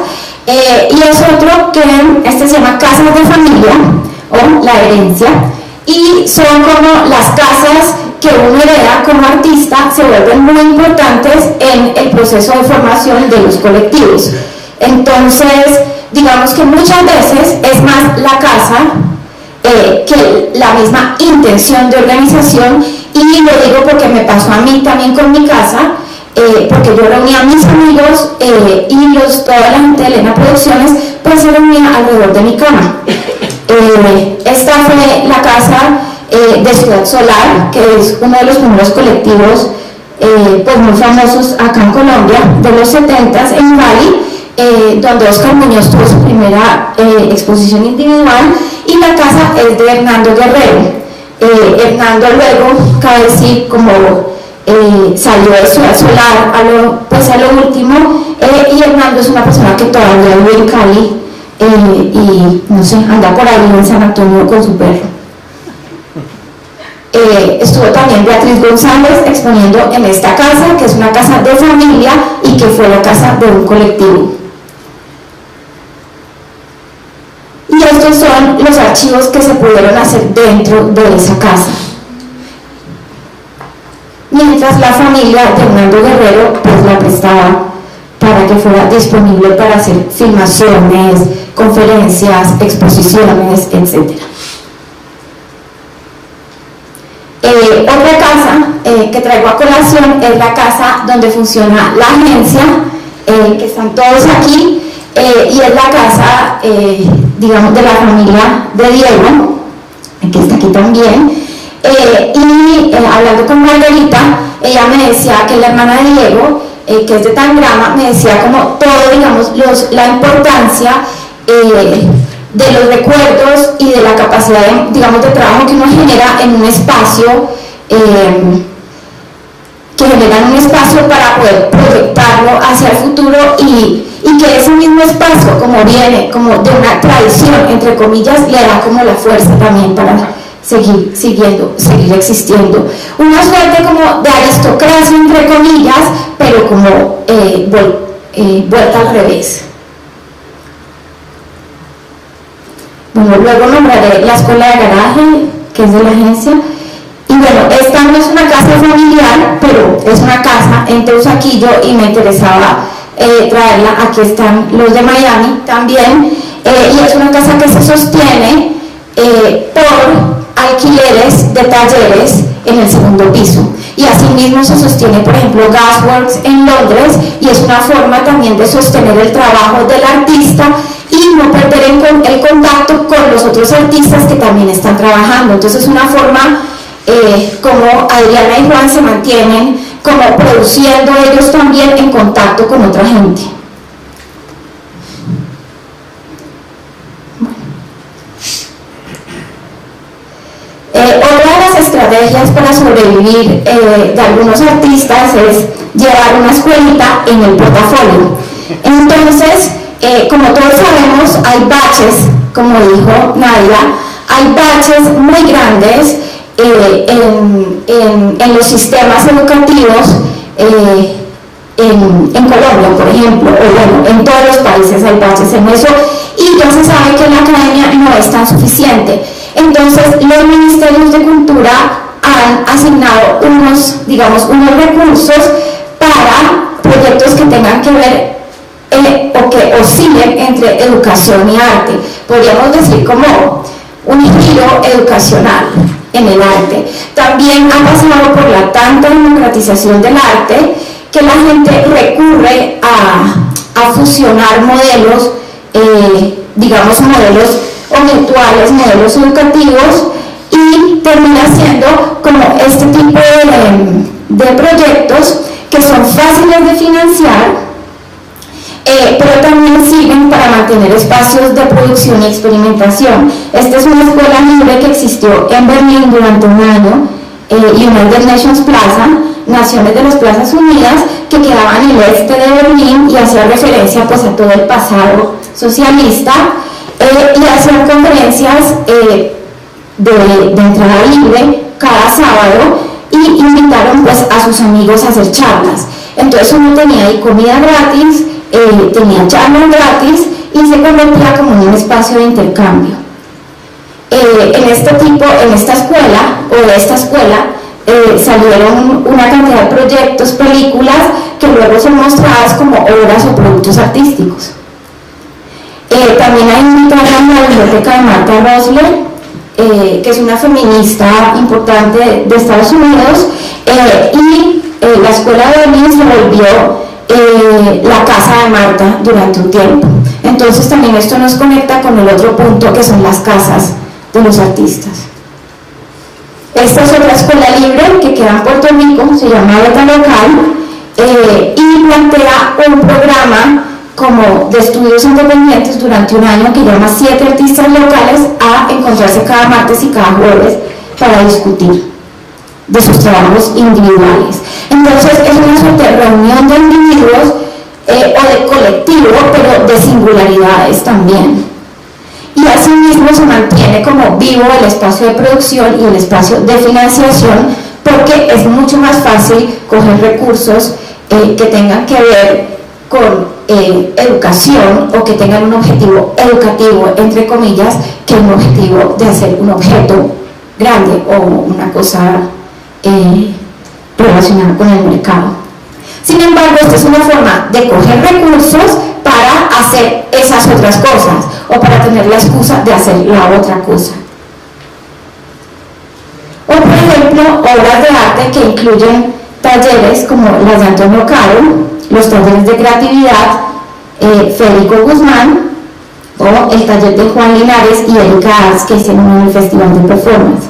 y es otro que se llama casas de familia o la herencia, y son como las casas que uno hereda como artista, se vuelven muy importantes en el proceso de formación de los colectivos. Entonces, digamos que muchas veces es más la casa que la misma intención de organización, y lo digo porque me pasó a mí también con mi casa, porque yo reuní a mis amigos y toda la gente de Elena Producciones pues se reunía alrededor de mi cama. Esta fue la casa de Ciudad Solar, que es uno de los primeros colectivos pues muy famosos acá en Colombia, de los 70s en Cali, donde Oscar Muñoz tuvo su primera exposición individual, y la casa es de Hernando Guerrero. Hernando luego, cabe decir, como salió de Ciudad Solar a lo último, y Hernando es una persona que todavía vive en Cali, y no sé, anda por ahí en San Antonio con su perro. Estuvo también Beatriz González exponiendo en esta casa, que es una casa de familia y que fue la casa de un colectivo. Y estos son los archivos que se pudieron hacer dentro de esa casa. Mientras la familia de Hernando Guerrero pues la prestaba para que fuera disponible para hacer filmaciones, conferencias, exposiciones, etc. Otra casa que traigo a colación es la casa donde funciona la agencia, que están todos aquí, y es la casa, digamos, de la familia de Diego, que está aquí también. Hablando con Margarita, ella me decía que la hermana de Diego, que es de Tangrama, me decía como todo, digamos, la importancia de los recuerdos y de la capacidad de, digamos, de trabajo que uno genera en un espacio, que generan un espacio para poder proyectarlo hacia el futuro, y que ese mismo espacio, como viene como de una tradición, entre comillas, le da como la fuerza también para seguir existiendo. Una suerte como de aristocracia, entre comillas, pero como vuelta al revés. Bueno, luego nombraré la escuela de garaje, que es de la agencia. Y bueno, esta no es una casa familiar, pero es una casa en Teusaquillo, y me interesaba traerla. Aquí están los de Miami también, y es una casa que se sostiene por alquileres de talleres en el segundo piso, y asimismo se sostiene, por ejemplo, Gasworks en Londres, y es una forma también de sostener el trabajo del artista y no perder el contacto con los otros artistas que también están trabajando. Entonces es una forma como Adriana y Juan se mantienen como produciendo ellos también en contacto con otra gente. Otra de las estrategias para sobrevivir de algunos artistas es llevar una escuelita en el portafolio. Entonces, como todos sabemos, hay baches, como dijo Nadia, hay baches muy grandes en los sistemas educativos en Colombia, por ejemplo, o bueno, en todos los países hay baches en eso, y ya se sabe que la academia no es tan suficiente. Entonces, los ministerios de cultura han asignado unos recursos para proyectos que tengan que ver o que oscilen entre educación y arte. Podríamos decir como un giro educacional en el arte. También ha pasado por la tanta democratización del arte que la gente recurre a fusionar modelos, modelos o virtuales, modelos educativos, y termina siendo como este tipo de proyectos que son fáciles de financiar, pero también sirven para mantener espacios de producción y experimentación. Esta es una escuela libre que existió en Berlín durante un año, United Nations Plaza, Naciones de las Plazas Unidas, que quedaba en el este de Berlín y hacía referencia pues a todo el pasado socialista, y hacían conferencias de entrada libre cada sábado y invitaron pues a sus amigos a hacer charlas. Entonces uno tenía ahí comida gratis, tenía charlas gratis y se convertía como en un espacio de intercambio. En esta escuela, o de esta escuela, salieron una cantidad de proyectos, películas que luego son mostradas como obras o productos artísticos. También hay invitada en la biblioteca de Martha Rosler, que es una feminista importante de Estados Unidos, y la escuela de Berlín se volvió la casa de Martha durante un tiempo. Entonces también esto nos conecta con el otro punto, que son las casas de los artistas. Esta es otra escuela libre que queda en Puerto Rico, se llama Beta Local, y plantea un programa como de estudios independientes durante un año que llama 7 artistas locales a encontrarse cada martes y cada jueves para discutir de sus trabajos individuales. Entonces es una suerte de reunión de individuos o de colectivo, pero de singularidades también. Y asimismo se mantiene como vivo el espacio de producción y el espacio de financiación, porque es mucho más fácil coger recursos que tengan que ver con educación o que tengan un objetivo educativo, entre comillas, que un objetivo de hacer un objeto grande o una cosa relacionada con el mercado. Sin embargo, esta es una forma de coger recursos para hacer esas otras cosas o para tener la excusa de hacer la otra cosa. O por ejemplo, obras de arte que incluyen talleres como las de Antonio Caro, los talleres de creatividad, Federico Guzmán, o el taller de Juan Linares y Erika Arz que hicieron en el Festival de Performance.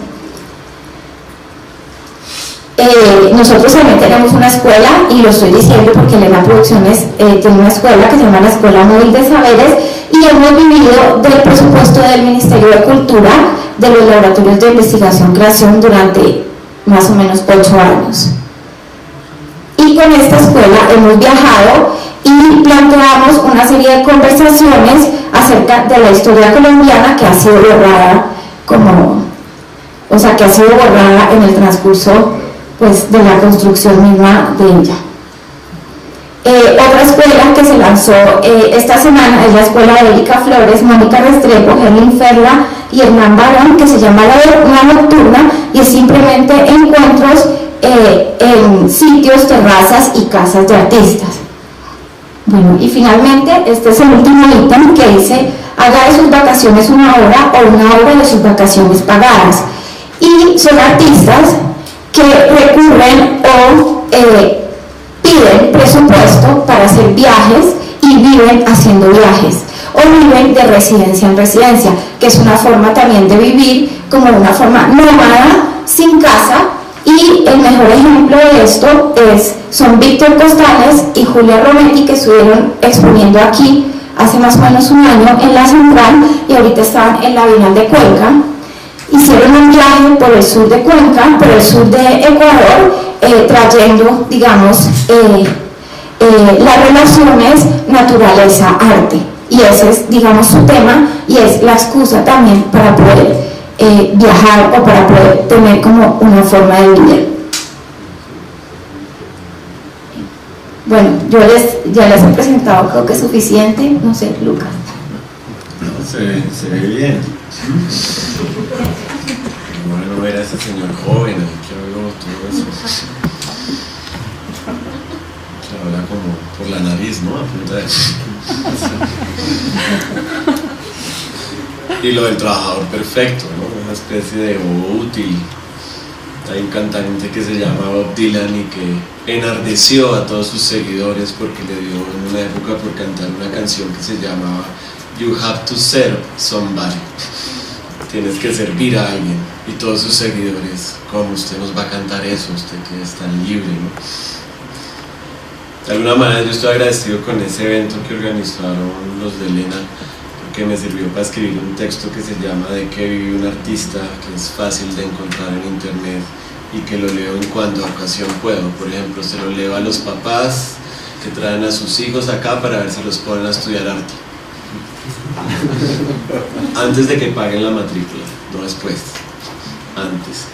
Nosotros también tenemos una escuela, y lo estoy diciendo porque Elena Producciones tiene una escuela que se llama la Escuela Móvil de Saberes, y hemos vivido del presupuesto del Ministerio de Cultura de los laboratorios de investigación-creación durante más o menos 8 años. Y con esta escuela hemos viajado y planteamos una serie de conversaciones acerca de la historia colombiana que ha sido borrada que ha sido borrada en el transcurso pues, de la construcción misma de ella. Otra escuela que se lanzó esta semana es la escuela de Erika Flores, Mónica Restrepo, Gerlin Ferla y Hernán Barón, que se llama La Nocturna, y es simplemente encuentros en sitios, terrazas y casas de artistas. Bueno, y finalmente este es el último ítem que dice: haga de sus vacaciones una obra o una obra de sus vacaciones pagadas. Y son artistas que recurren o piden presupuesto para hacer viajes y viven haciendo viajes, o viven de residencia en residencia, que es una forma también de vivir como una forma nómada, sin casa. Y el mejor ejemplo de esto son Víctor Costales y Julia Rometti, que estuvieron exponiendo aquí hace más o menos un año en la Central, y ahorita están en la Bienal de Cuenca. Hicieron un viaje por el sur de Cuenca, por el sur de Ecuador, trayendo, digamos, las relaciones naturaleza-arte. Y ese es, digamos, su tema, y es la excusa también para poder viajar o para poder tener como una forma de vida. Bueno, ya les he presentado, creo que es suficiente, no sé, Lucas. No, se ve bien. Bueno, ver a ese señor joven, que habló todo eso. Que habla como por la nariz, ¿no? A punta de... Y lo del trabajador perfecto, ¿no? Una especie de bobo útil. Hay un cantante que se llama Bob Dylan y que enardeció a todos sus seguidores porque le dio en una época por cantar una canción que se llamaba You Have to Serve Somebody. Tienes que servir a alguien. Y todos sus seguidores, ¿cómo usted nos va a cantar eso? Usted que es tan libre, ¿no? De alguna manera yo estoy agradecido con ese evento que organizaron los de Elena, que me sirvió para escribir un texto que se llama De qué vive un artista, que es fácil de encontrar en internet y que lo leo en cuanto a ocasión puedo. Por ejemplo, se lo leo a los papás que traen a sus hijos acá para ver si los ponen a estudiar arte. antes de que paguen la matrícula, no después, antes.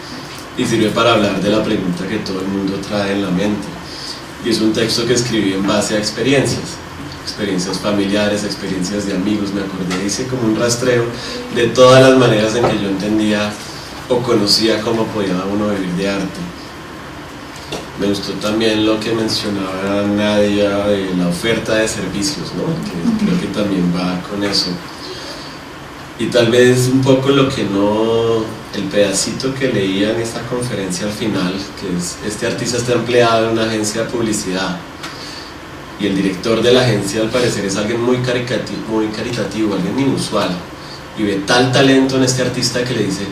Y sirve para hablar de la pregunta que todo el mundo trae en la mente. Y es un texto que escribí en base a experiencias familiares, experiencias de amigos. Me acordé, hice como un rastreo de todas las maneras en que yo entendía o conocía cómo podía uno vivir de arte. Me gustó también lo que mencionaba Nadia de la oferta de servicios, ¿no? Que creo que también va con eso. Y tal vez un poco lo que no, el pedacito que leía en esta conferencia al final, que es, este artista está empleado en una agencia de publicidad y el director de la agencia al parecer es alguien muy caritativo, alguien inusual, y ve tal talento en este artista que le dice: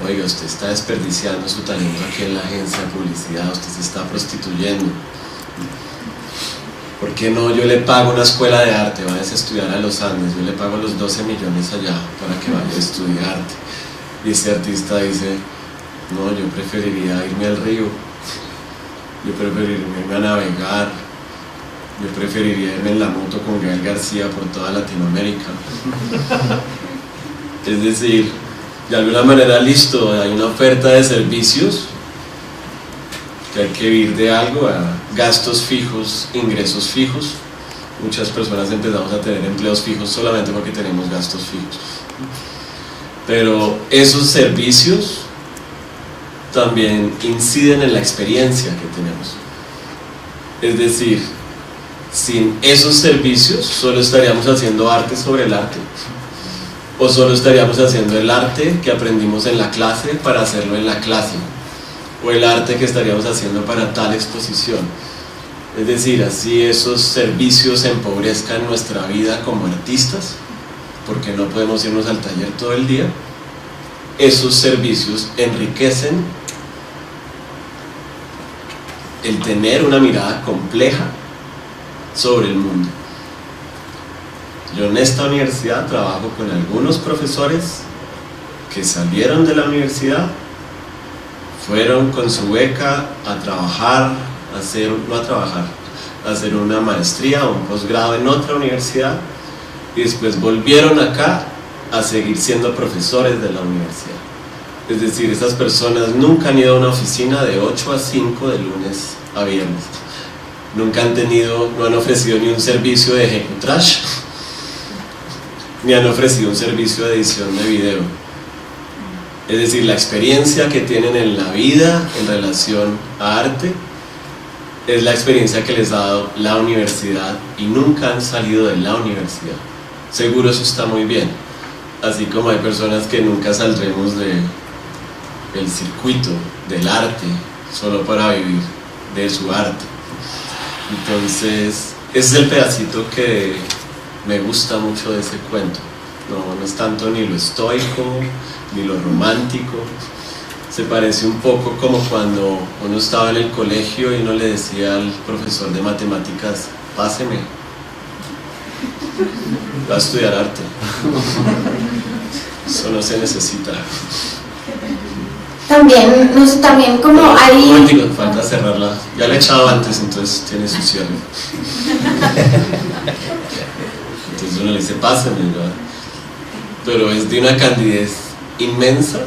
oiga, usted está desperdiciando su talento aquí en la agencia de publicidad, usted se está prostituyendo. ¿Por qué no? Yo le pago una escuela de arte, vayas a estudiar a los Andes, yo le pago los 12 millones allá para que vaya a estudiar arte. Y este artista dice: no, yo preferiría irme al río, yo preferiría irme a navegar, yo preferiría irme en la moto con Gael García por toda Latinoamérica. Es decir, de alguna manera, listo, hay una oferta de servicios, que hay que vivir de algo, a gastos fijos, ingresos fijos. Muchas personas empezamos a tener empleos fijos solamente porque tenemos gastos fijos. Pero esos servicios también inciden en la experiencia que tenemos. Es decir, sin esos servicios solo estaríamos haciendo arte sobre el arte. O solo estaríamos haciendo el arte que aprendimos en la clase para hacerlo en la clase, o el arte que estaríamos haciendo para tal exposición. Es decir, así esos servicios empobrezcan nuestra vida como artistas, porque no podemos irnos al taller todo el día. Esos servicios enriquecen el tener una mirada compleja sobre el mundo. Yo en esta universidad trabajo con algunos profesores que salieron de la universidad, fueron con su beca a trabajar, a hacer una maestría o un posgrado en otra universidad, y después volvieron acá a seguir siendo profesores de la universidad. Es decir, estas personas nunca han ido a una oficina de 8 a 5 de lunes a viernes, nunca no han ofrecido ni un servicio de ejecutrash, ni han ofrecido un servicio de edición de video. Es decir, la experiencia que tienen en la vida en relación a arte es la experiencia que les ha dado la universidad, y nunca han salido de la universidad. Seguro eso está muy bien, así como hay personas que nunca saldremos del circuito del arte solo para vivir de su arte. Entonces, ese es el pedacito que me gusta mucho de ese cuento. No es tanto ni lo estoico ni lo romántico. Se parece un poco como cuando uno estaba en el colegio y uno le decía al profesor de matemáticas: páseme, va a estudiar arte. Eso no se necesita. También, no sé, también como hay... Romántico, falta cerrarla. Ya la he echado antes, entonces tiene su cierre. Entonces uno le dice: páseme, ¿verdad? Pero es de una candidez inmensa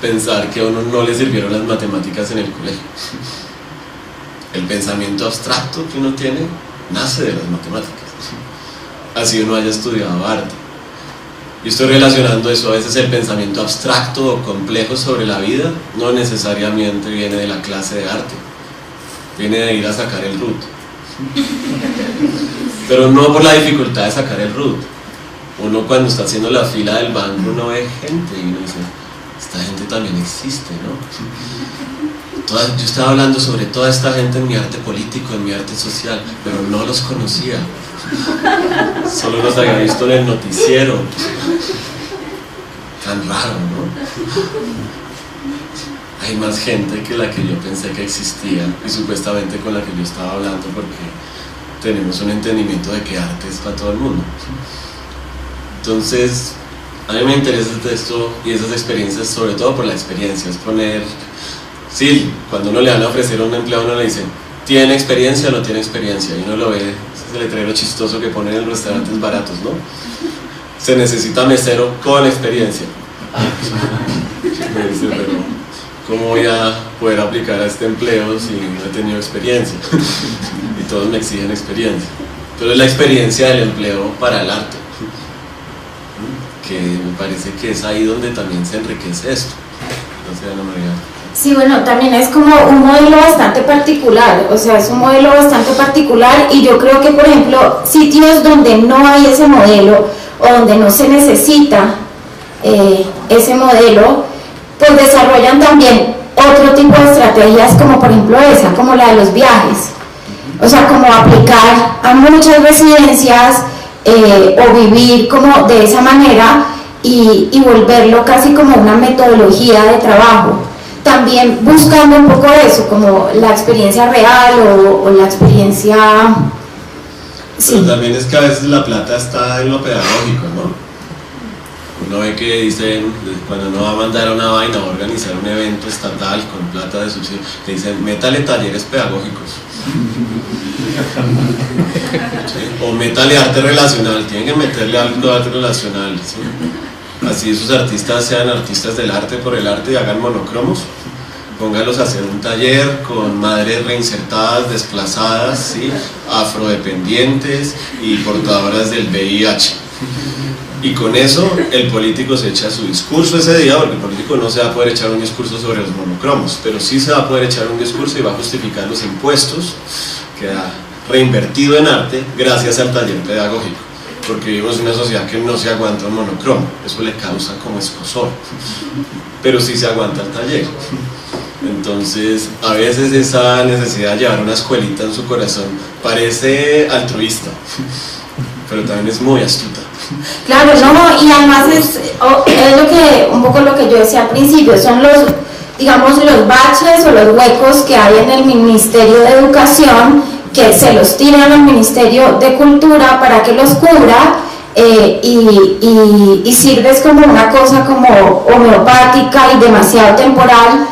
pensar que a uno no le sirvieron las matemáticas en el colegio. El pensamiento abstracto que uno tiene nace de las matemáticas, así uno haya estudiado arte. Yo estoy relacionando eso, a veces el pensamiento abstracto o complejo sobre la vida no necesariamente viene de la clase de arte, viene de ir a sacar el RUT, pero no por la dificultad de sacar el RUT. Uno cuando está haciendo la fila del banco, uno ve gente y uno dice: esta gente también existe, ¿no? Yo estaba hablando sobre toda esta gente en mi arte político, en mi arte social, pero no los conocía, solo los había visto en el noticiero. Tan raro, ¿no? Hay más gente que la que yo pensé que existía, y supuestamente con la que yo estaba hablando, porque tenemos un entendimiento de que arte es para todo el mundo. Entonces, a mí me interesa esto y esas experiencias, sobre todo por la experiencia. Es poner, sí, cuando uno le van a ofrecer a un empleado, uno le dice: ¿tiene experiencia o no tiene experiencia? Y uno lo ve, ese es el letrero chistoso que ponen en restaurantes baratos, ¿no? se necesita mesero con experiencia. Me dice, pero ¿cómo voy a poder aplicar a este empleo si no he tenido experiencia? Y todos me exigen experiencia. Pero es la experiencia del empleo para el arte, que me parece que es ahí donde también se enriquece esto. No sé, Ana María. Sí, bueno, también es como un modelo bastante particular, o sea, es un modelo bastante particular, y yo creo que, por ejemplo, sitios donde no hay ese modelo o donde no se necesita ese modelo, pues desarrollan también otro tipo de estrategias, como por ejemplo esa, como la de los viajes, o sea, como aplicar a muchas residencias o vivir como de esa manera y volverlo casi como una metodología de trabajo. También buscando un poco eso, como la experiencia real o la experiencia... Sí. Pero también es que a veces la plata está en lo pedagógico, ¿no? Uno ve que dicen, cuando uno va a mandar a una vaina o organizar un evento estatal con plata de subsidio, te dicen, métale talleres pedagógicos. ¿Sí? O métale arte relacional, tienen que meterle algo de arte relacional, ¿sí? Así esos artistas sean artistas del arte por el arte y hagan monocromos, póngalos a hacer un taller con madres reinsertadas, desplazadas, ¿sí? Afrodependientes y portadoras del VIH. Y con eso el político se echa su discurso ese día, porque el político no se va a poder echar un discurso sobre los monocromos, pero sí se va a poder echar un discurso y va a justificar los impuestos que ha reinvertido en arte gracias al taller pedagógico. Porque vivimos en una sociedad que no se aguanta un monocromo, eso le causa como escozor, pero sí se aguanta el taller. Entonces, a veces esa necesidad de llevar una escuelita en su corazón parece altruista, pero también es muy astuta. Claro, no, y además es lo que, un poco lo que yo decía al principio, son los, digamos, los baches o los huecos que hay en el Ministerio de Educación, que se los tiran al Ministerio de Cultura para que los cubra, y sirves como una cosa como homeopática y demasiado temporal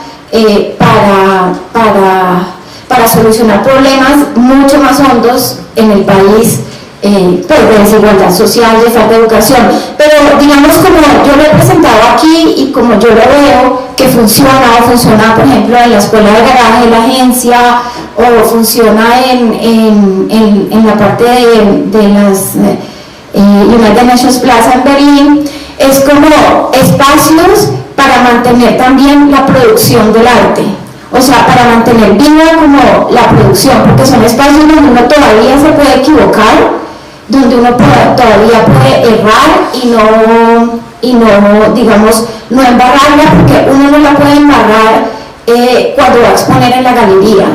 para solucionar problemas mucho más hondos en el país, pues de desigualdad social, de falta de educación. Pero digamos, como yo lo he presentado aquí y como yo lo veo que funciona, o funciona por ejemplo en la escuela de garaje, en la agencia, o funciona en la parte de las United Nations Plaza en Berlín, es como espacios para mantener también la producción del arte, o sea, para mantener viva como la producción, porque son espacios donde uno todavía se puede equivocar, donde uno todavía puede errar y no, digamos, no embarrarla, porque uno no la puede embarrar cuando va a exponer en la galería,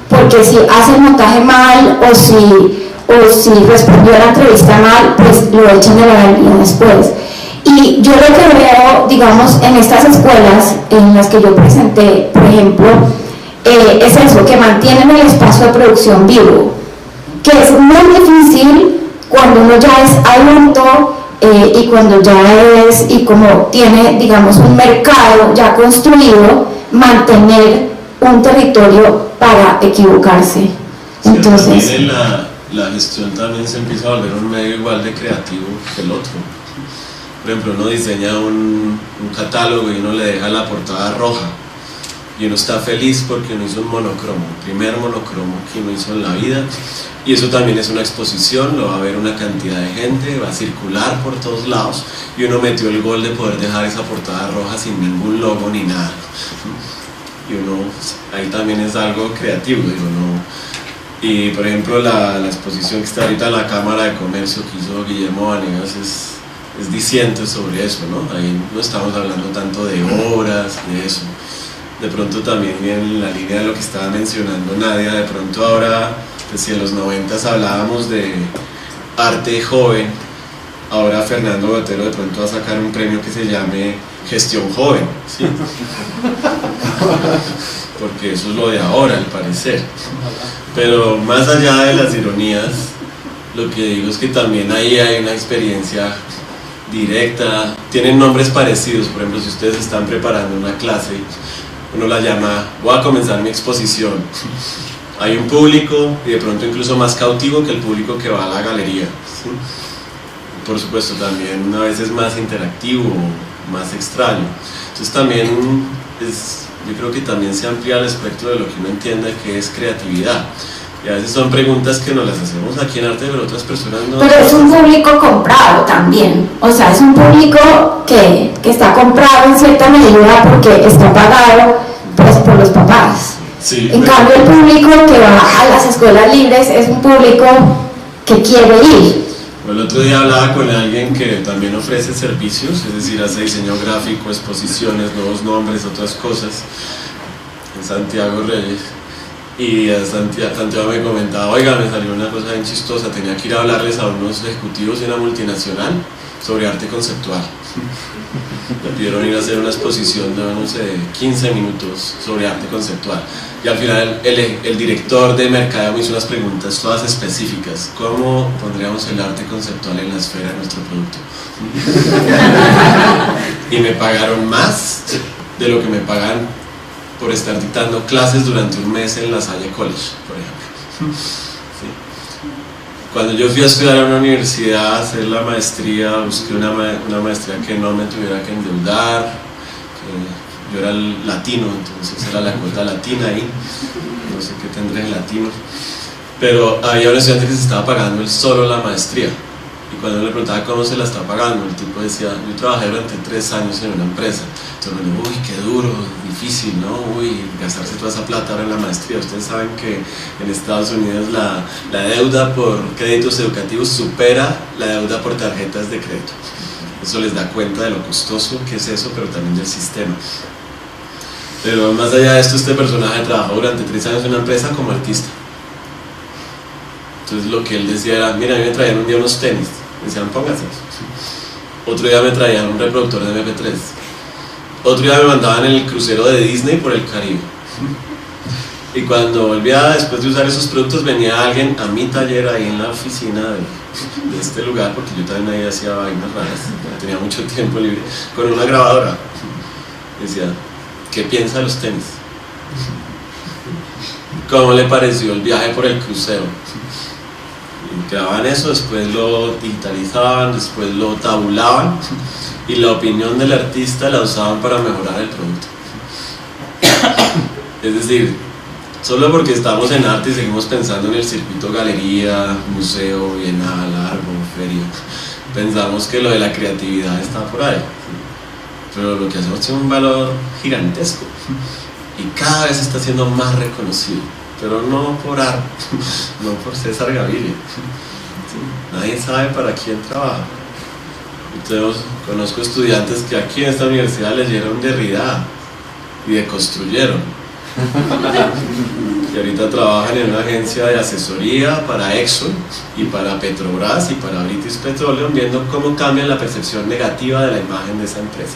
porque si hace el montaje mal o si respondió a la entrevista mal, pues lo echan de la galería después. Y yo lo que veo, digamos, en estas escuelas en las que yo presenté, por ejemplo, es eso, que mantienen el espacio de producción vivo, que es muy difícil cuando uno ya es adulto y cuando ya es, y como tiene, digamos, un mercado ya construido, mantener un territorio para equivocarse. Entonces, sí, la gestión también se empieza a volver un medio igual de creativo que el otro. Por ejemplo, uno diseña un catálogo y uno le deja la portada roja y uno está feliz porque uno hizo un monocromo, el primer monocromo que uno hizo en la vida, y eso también es una exposición, lo va a ver una cantidad de gente, va a circular por todos lados, y uno metió el gol de poder dejar esa portada roja sin ningún logo ni nada, y uno, ahí también es algo creativo, digo, no. Y por ejemplo la exposición que está ahorita en la Cámara de Comercio que hizo Guillermo Vanegas es diciente sobre eso, ¿no? Ahí no estamos hablando tanto de obras, de eso. De pronto también en la línea de lo que estaba mencionando Nadia, de pronto ahora, pues si en los 90s hablábamos de arte joven, ahora Fernando Botero de pronto va a sacar un premio que se llame Gestión Joven, ¿sí? Porque eso es lo de ahora, al parecer. Pero más allá de las ironías, lo que digo es que también ahí hay una experiencia directa, tienen nombres parecidos. Por ejemplo, si ustedes están preparando una clase, uno la llama, voy a comenzar mi exposición. Hay un público, y de pronto incluso más cautivo que el público que va a la galería, ¿sí? por supuesto también a veces más interactivo, más extraño. Entonces también yo creo que también se amplía el espectro de lo que uno entiende que es creatividad. Y a veces son preguntas que nos las hacemos aquí en Arte, pero otras personas no. Pero es un público comprado también, o sea, es un público que está comprado en cierta medida porque está pagado pues, por los papás. Sí, en cambio, el público que va a las escuelas libres es un público que quiere ir. El otro día hablaba con alguien que también ofrece servicios, es decir, hace diseño gráfico, exposiciones, nuevos nombres, otras cosas, en Santiago Reyes. Y a Santiago me comentaba, oiga, me salió una cosa bien chistosa, tenía que ir a hablarles a unos ejecutivos de una multinacional sobre arte conceptual. Me pidieron ir a hacer una exposición de, no sé, 15 minutos sobre arte conceptual. Y al final el director de mercadeo me hizo unas preguntas todas específicas. ¿Cómo pondríamos el arte conceptual en la esfera de nuestro producto? Y me pagaron más de lo que me pagan por estar dictando clases durante un mes en La Salle College, por ejemplo. Sí. Cuando yo fui a estudiar a una universidad, a hacer la maestría, busqué una maestría que no me tuviera que endeudar, yo era el latino, entonces era la cuota latina ahí, no sé qué tendré en latino, pero había un estudiante que se estaba pagando él solo la maestría, y cuando le preguntaba cómo se la está pagando, el tipo decía, yo trabajé durante 3 años en una empresa. Entonces me dijo, uy, qué duro, difícil, ¿no? Uy, gastarse toda esa plata ahora en la maestría. Ustedes saben que en Estados Unidos la deuda por créditos educativos supera la deuda por tarjetas de crédito. Eso les da cuenta de lo costoso que es eso, pero también del sistema. Pero más allá de esto, este personaje trabajó durante 3 años en una empresa como artista. Entonces lo que él decía era, mira, a mí me traían un día unos tenis, me decían, póngaselos. Otro día me traían un reproductor de MP3. Otro día me mandaban en el crucero de Disney por el Caribe. Y cuando volvía, después de usar esos productos, venía alguien a mi taller ahí en la oficina de este lugar, porque yo también ahí hacía vainas raras, tenía mucho tiempo libre, con una grabadora. Decía, ¿qué piensa de los tenis? ¿Cómo le pareció el viaje por el crucero? Y grababan eso, después lo digitalizaban, después lo tabulaban, y la opinión del artista la usaban para mejorar el producto. Es decir, solo porque estamos en arte y seguimos pensando en el circuito galería, museo, bienal, árbol, feria, pensamos que lo de la creatividad está por ahí, pero lo que hacemos tiene un valor gigantesco y cada vez está siendo más reconocido, pero no por arte, no por César Gaviria. Nadie sabe para quién trabaja. Entonces, conozco estudiantes que aquí en esta universidad leyeron Derrida y deconstruyeron. Y ahorita trabajan en una agencia de asesoría para Exxon y para Petrobras y para British Petroleum, viendo cómo cambian la percepción negativa de la imagen de esa empresa.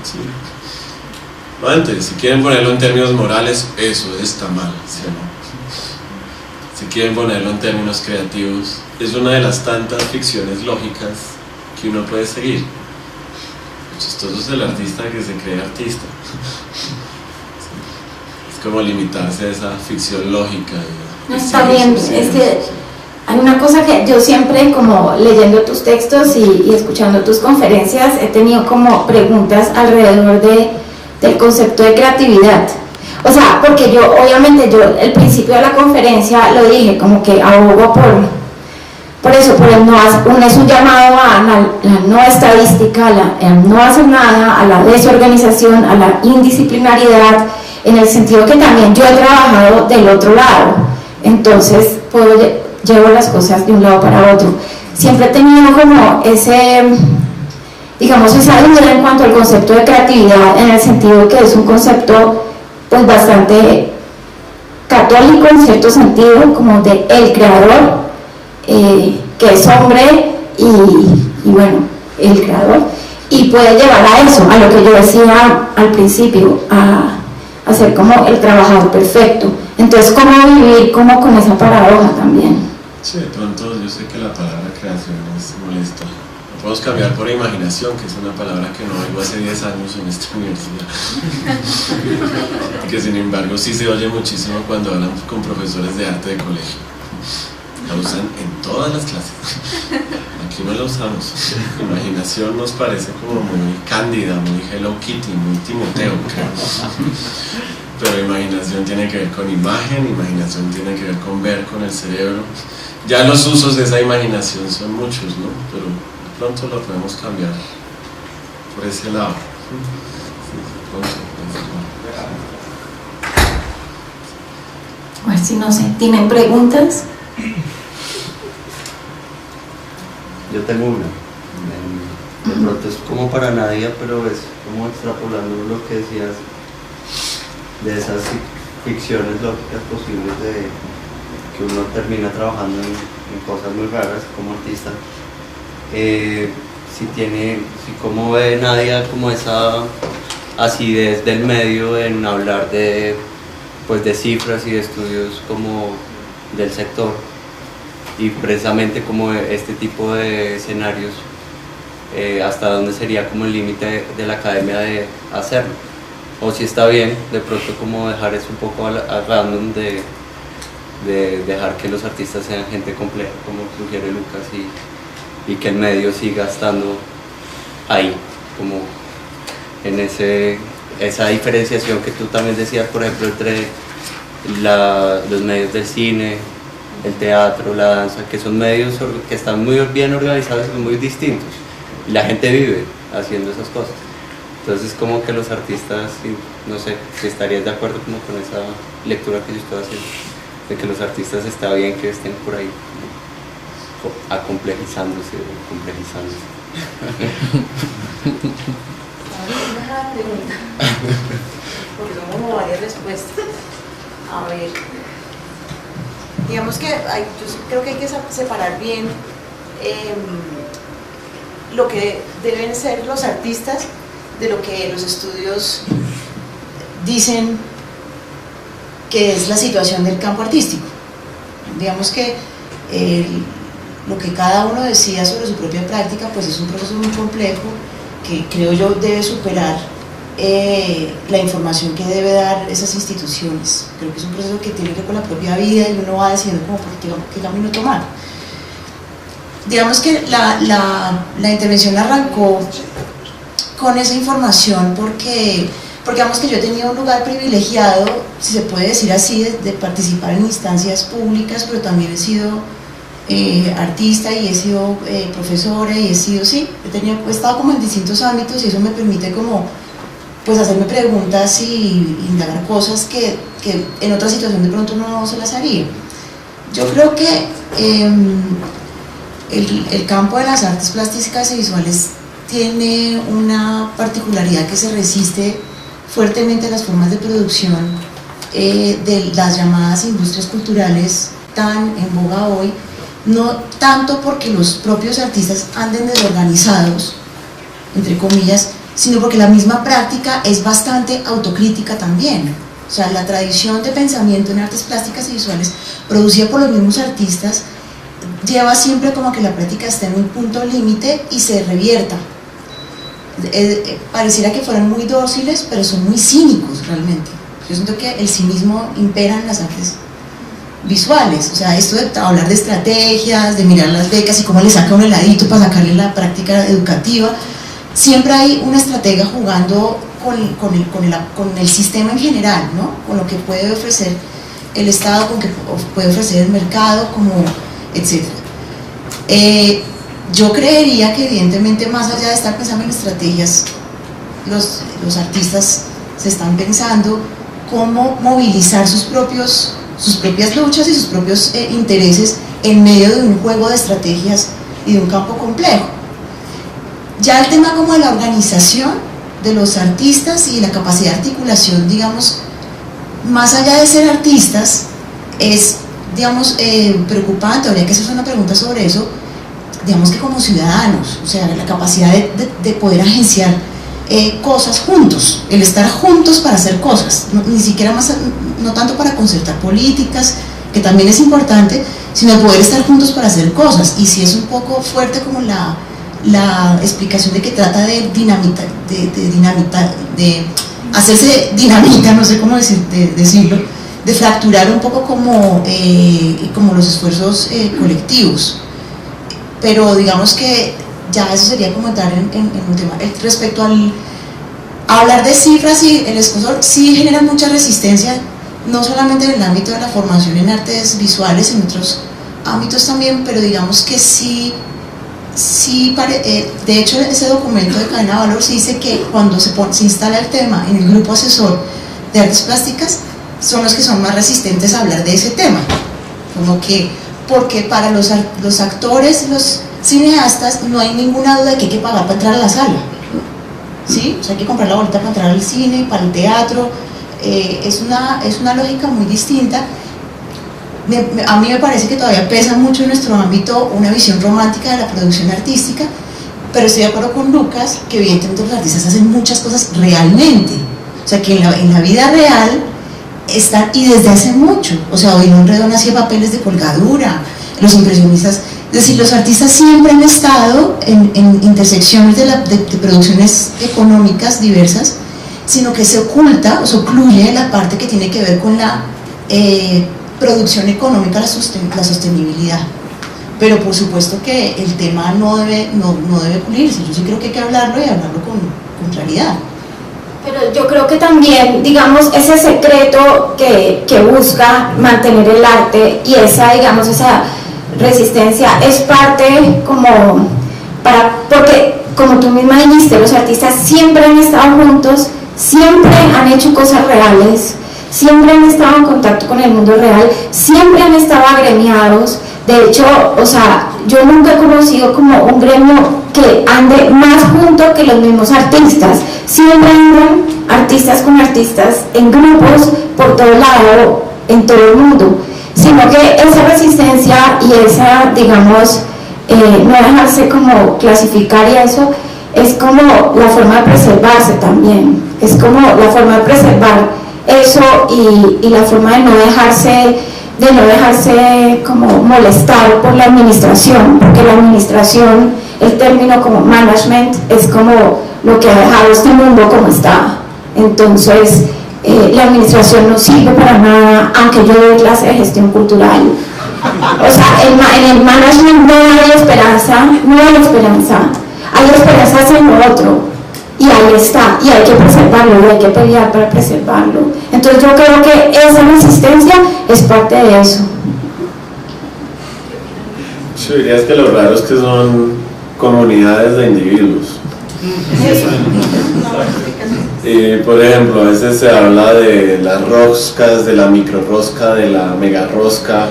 Sí. No, entonces, si quieren ponerlo en términos morales, eso está mal, ¿sí o no? Si quieren ponerlo en términos creativos, es una de las tantas ficciones lógicas que uno puede seguir. Lo chistoso es el artista que se cree artista. Es como limitarse a esa ficción lógica. No, está bien, es que hay una cosa que yo siempre, como leyendo tus textos y escuchando tus conferencias, he tenido como preguntas alrededor del concepto de creatividad. O sea, porque yo, obviamente, el principio de la conferencia lo dije, como que abogo por eso, por el es un llamado a la no estadística, a no hacer nada, a la desorganización, a la indisciplinariedad, en el sentido que también yo he trabajado del otro lado, entonces llevo las cosas de un lado para otro. Siempre he tenido como esa duda en cuanto al concepto de creatividad, en el sentido que es un concepto pues bastante católico en cierto sentido, como de el creador, que es hombre y bueno, el creador, y puede llevar a eso, a lo que yo decía al principio, a ser como el trabajador perfecto. Entonces, ¿cómo vivir como con esa paradoja también? Sí, de pronto yo sé que la palabra creación es molesta. Lo podemos cambiar por imaginación, que es una palabra que no oigo hace 10 años en esta universidad. Que sin embargo sí se oye muchísimo cuando hablan con profesores de arte de colegio. la usan en todas las clases. Aquí no la usamos. Imaginación nos parece como muy cándida, muy Hello Kitty, muy Timoteo, creo. Pero imaginación tiene que ver con imagen, imaginación tiene que ver con ver con el cerebro. Ya los usos de esa imaginación son muchos, ¿no? Pero de pronto lo podemos cambiar por ese lado. A ver si no sé, ¿tienen preguntas? Yo tengo una. De pronto es como para Nadia, pero es como extrapolando lo que decías de esas ficciones lógicas posibles de que uno termina trabajando en cosas muy raras como artista. Si cómo ve Nadia como esa acidez del medio en hablar de cifras y de estudios como del sector, y precisamente como este tipo de escenarios, hasta dónde sería como el límite de la academia de hacerlo, o si está bien de pronto como dejar eso un poco a random de dejar que los artistas sean gente compleja, como sugiere Lucas, y que el medio siga estando ahí, como en esa diferenciación que tú también decías, por ejemplo, entre los medios del cine, el teatro, la danza, que son medios que están muy bien organizados y muy distintos, y la gente vive haciendo esas cosas. Entonces como que los artistas, no sé si estarías de acuerdo como con esa lectura que yo estoy haciendo, de que los artistas está bien que estén por ahí acomplejizándose o complejizándose. Una pregunta, porque son como varias respuestas. A ver, digamos que yo creo que hay que separar bien lo que deben ser los artistas de lo que los estudios dicen que es la situación del campo artístico. Digamos que lo que cada uno decida sobre su propia práctica pues es un proceso muy complejo que creo yo debe superar la información que debe dar esas instituciones. Creo que es un proceso que tiene que ver con la propia vida y uno va decidiendo como qué camino tomar. Digamos que la intervención arrancó con esa información porque digamos que yo he tenido un lugar privilegiado, si se puede decir así, de participar en instancias públicas, pero también he sido artista y he sido profesora y he estado como en distintos ámbitos, y eso me permite como pues hacerme preguntas y indagar cosas que en otra situación de pronto no se las haría. Yo creo que el campo de las artes plásticas y visuales tiene una particularidad que se resiste fuertemente a las formas de producción de las llamadas industrias culturales tan en boga hoy, no tanto porque los propios artistas anden desorganizados, entre comillas, sino porque la misma práctica es bastante autocrítica también. O sea, la tradición de pensamiento en artes plásticas y visuales producida por los mismos artistas lleva siempre como a que la práctica esté en un punto límite y se revierta. Pareciera que fueran muy dóciles, pero son muy cínicos realmente. Yo siento que el cinismo impera en las artes visuales. O sea, esto de hablar de estrategias, de mirar las becas y cómo le saca un heladito para sacarle la práctica educativa, siempre hay una estratega jugando con el sistema en general, ¿no? Con lo que puede ofrecer el Estado, con lo que puede ofrecer el mercado, etc. Yo creería que evidentemente, más allá de estar pensando en estrategias, los artistas se están pensando cómo movilizar sus propias luchas y sus propios intereses en medio de un juego de estrategias y de un campo complejo. Ya el tema como de la organización de los artistas y la capacidad de articulación, digamos, más allá de ser artistas, es, digamos, preocupante. Habría que hacerse una pregunta sobre eso, digamos que como ciudadanos, o sea, la capacidad de poder agenciar cosas juntos, el estar juntos para hacer cosas, ni siquiera no tanto para concertar políticas, que también es importante, sino el poder estar juntos para hacer cosas. Y si es un poco fuerte como la explicación de que trata de hacerse dinamita, no sé cómo decirlo, de fracturar un poco como los esfuerzos colectivos. Pero digamos que ya eso sería como entrar en un tema. Respecto a hablar de cifras, y el esfuerzo sí genera mucha resistencia, no solamente en el ámbito de la formación en artes visuales, en otros ámbitos también, pero digamos que sí, de hecho ese documento de cadena de valor sí dice que cuando se instala el tema en el grupo asesor de artes plásticas, son los que son más resistentes a hablar de ese tema, como que, porque para los actores, los cineastas, no hay ninguna duda de que hay que pagar para entrar a la sala, ¿sí? O sea, hay que comprar la boleta para entrar al cine, para el teatro, es una lógica muy distinta. A mí me parece que todavía pesa mucho en nuestro ámbito una visión romántica de la producción artística, pero estoy de acuerdo con Lucas que evidentemente los artistas hacen muchas cosas realmente, o sea que en la vida real están, y desde hace mucho, o sea, hoy un Redón hacía papeles de colgadura, los impresionistas, es decir, los artistas siempre han estado en intersecciones de producciones económicas diversas, sino que se oculta o se ocluye la parte que tiene que ver con la producción económica, la sostenibilidad. Pero por supuesto que el tema no debe ocurrirse. Yo sí creo que hay que hablarlo y hablarlo con claridad. Pero yo creo que también, digamos, ese secreto que busca mantener el arte y esa, digamos, esa resistencia es parte como porque como tú misma dijiste, los artistas siempre han estado juntos, siempre han hecho cosas reales, siempre han estado en contacto con el mundo real, siempre han estado agremiados. De hecho, o sea, yo nunca he conocido como un gremio que ande más junto que los mismos artistas. Siempre andan artistas con artistas en grupos por todo lado, en todo el mundo. Sino que esa resistencia y esa, digamos, no dejarse como clasificar y eso, es como la forma de preservarse también. Es como la forma de preservar eso y la forma de no dejarse como molestar por la administración, porque la administración, el término como management, es como lo que ha dejado este mundo como está. Entonces, la administración no sirve para nada, aunque yo doy clase de gestión cultural. O sea, en el management no hay esperanza, hay esperanzas en lo otro. Y ahí está, y hay que preservarlo, y hay que pelear para preservarlo. Entonces yo creo que esa resistencia es parte de eso. Yo diría que lo raro es que son comunidades de individuos. Y por ejemplo, a veces se habla de las roscas, de la microrosca, de la mega rosca,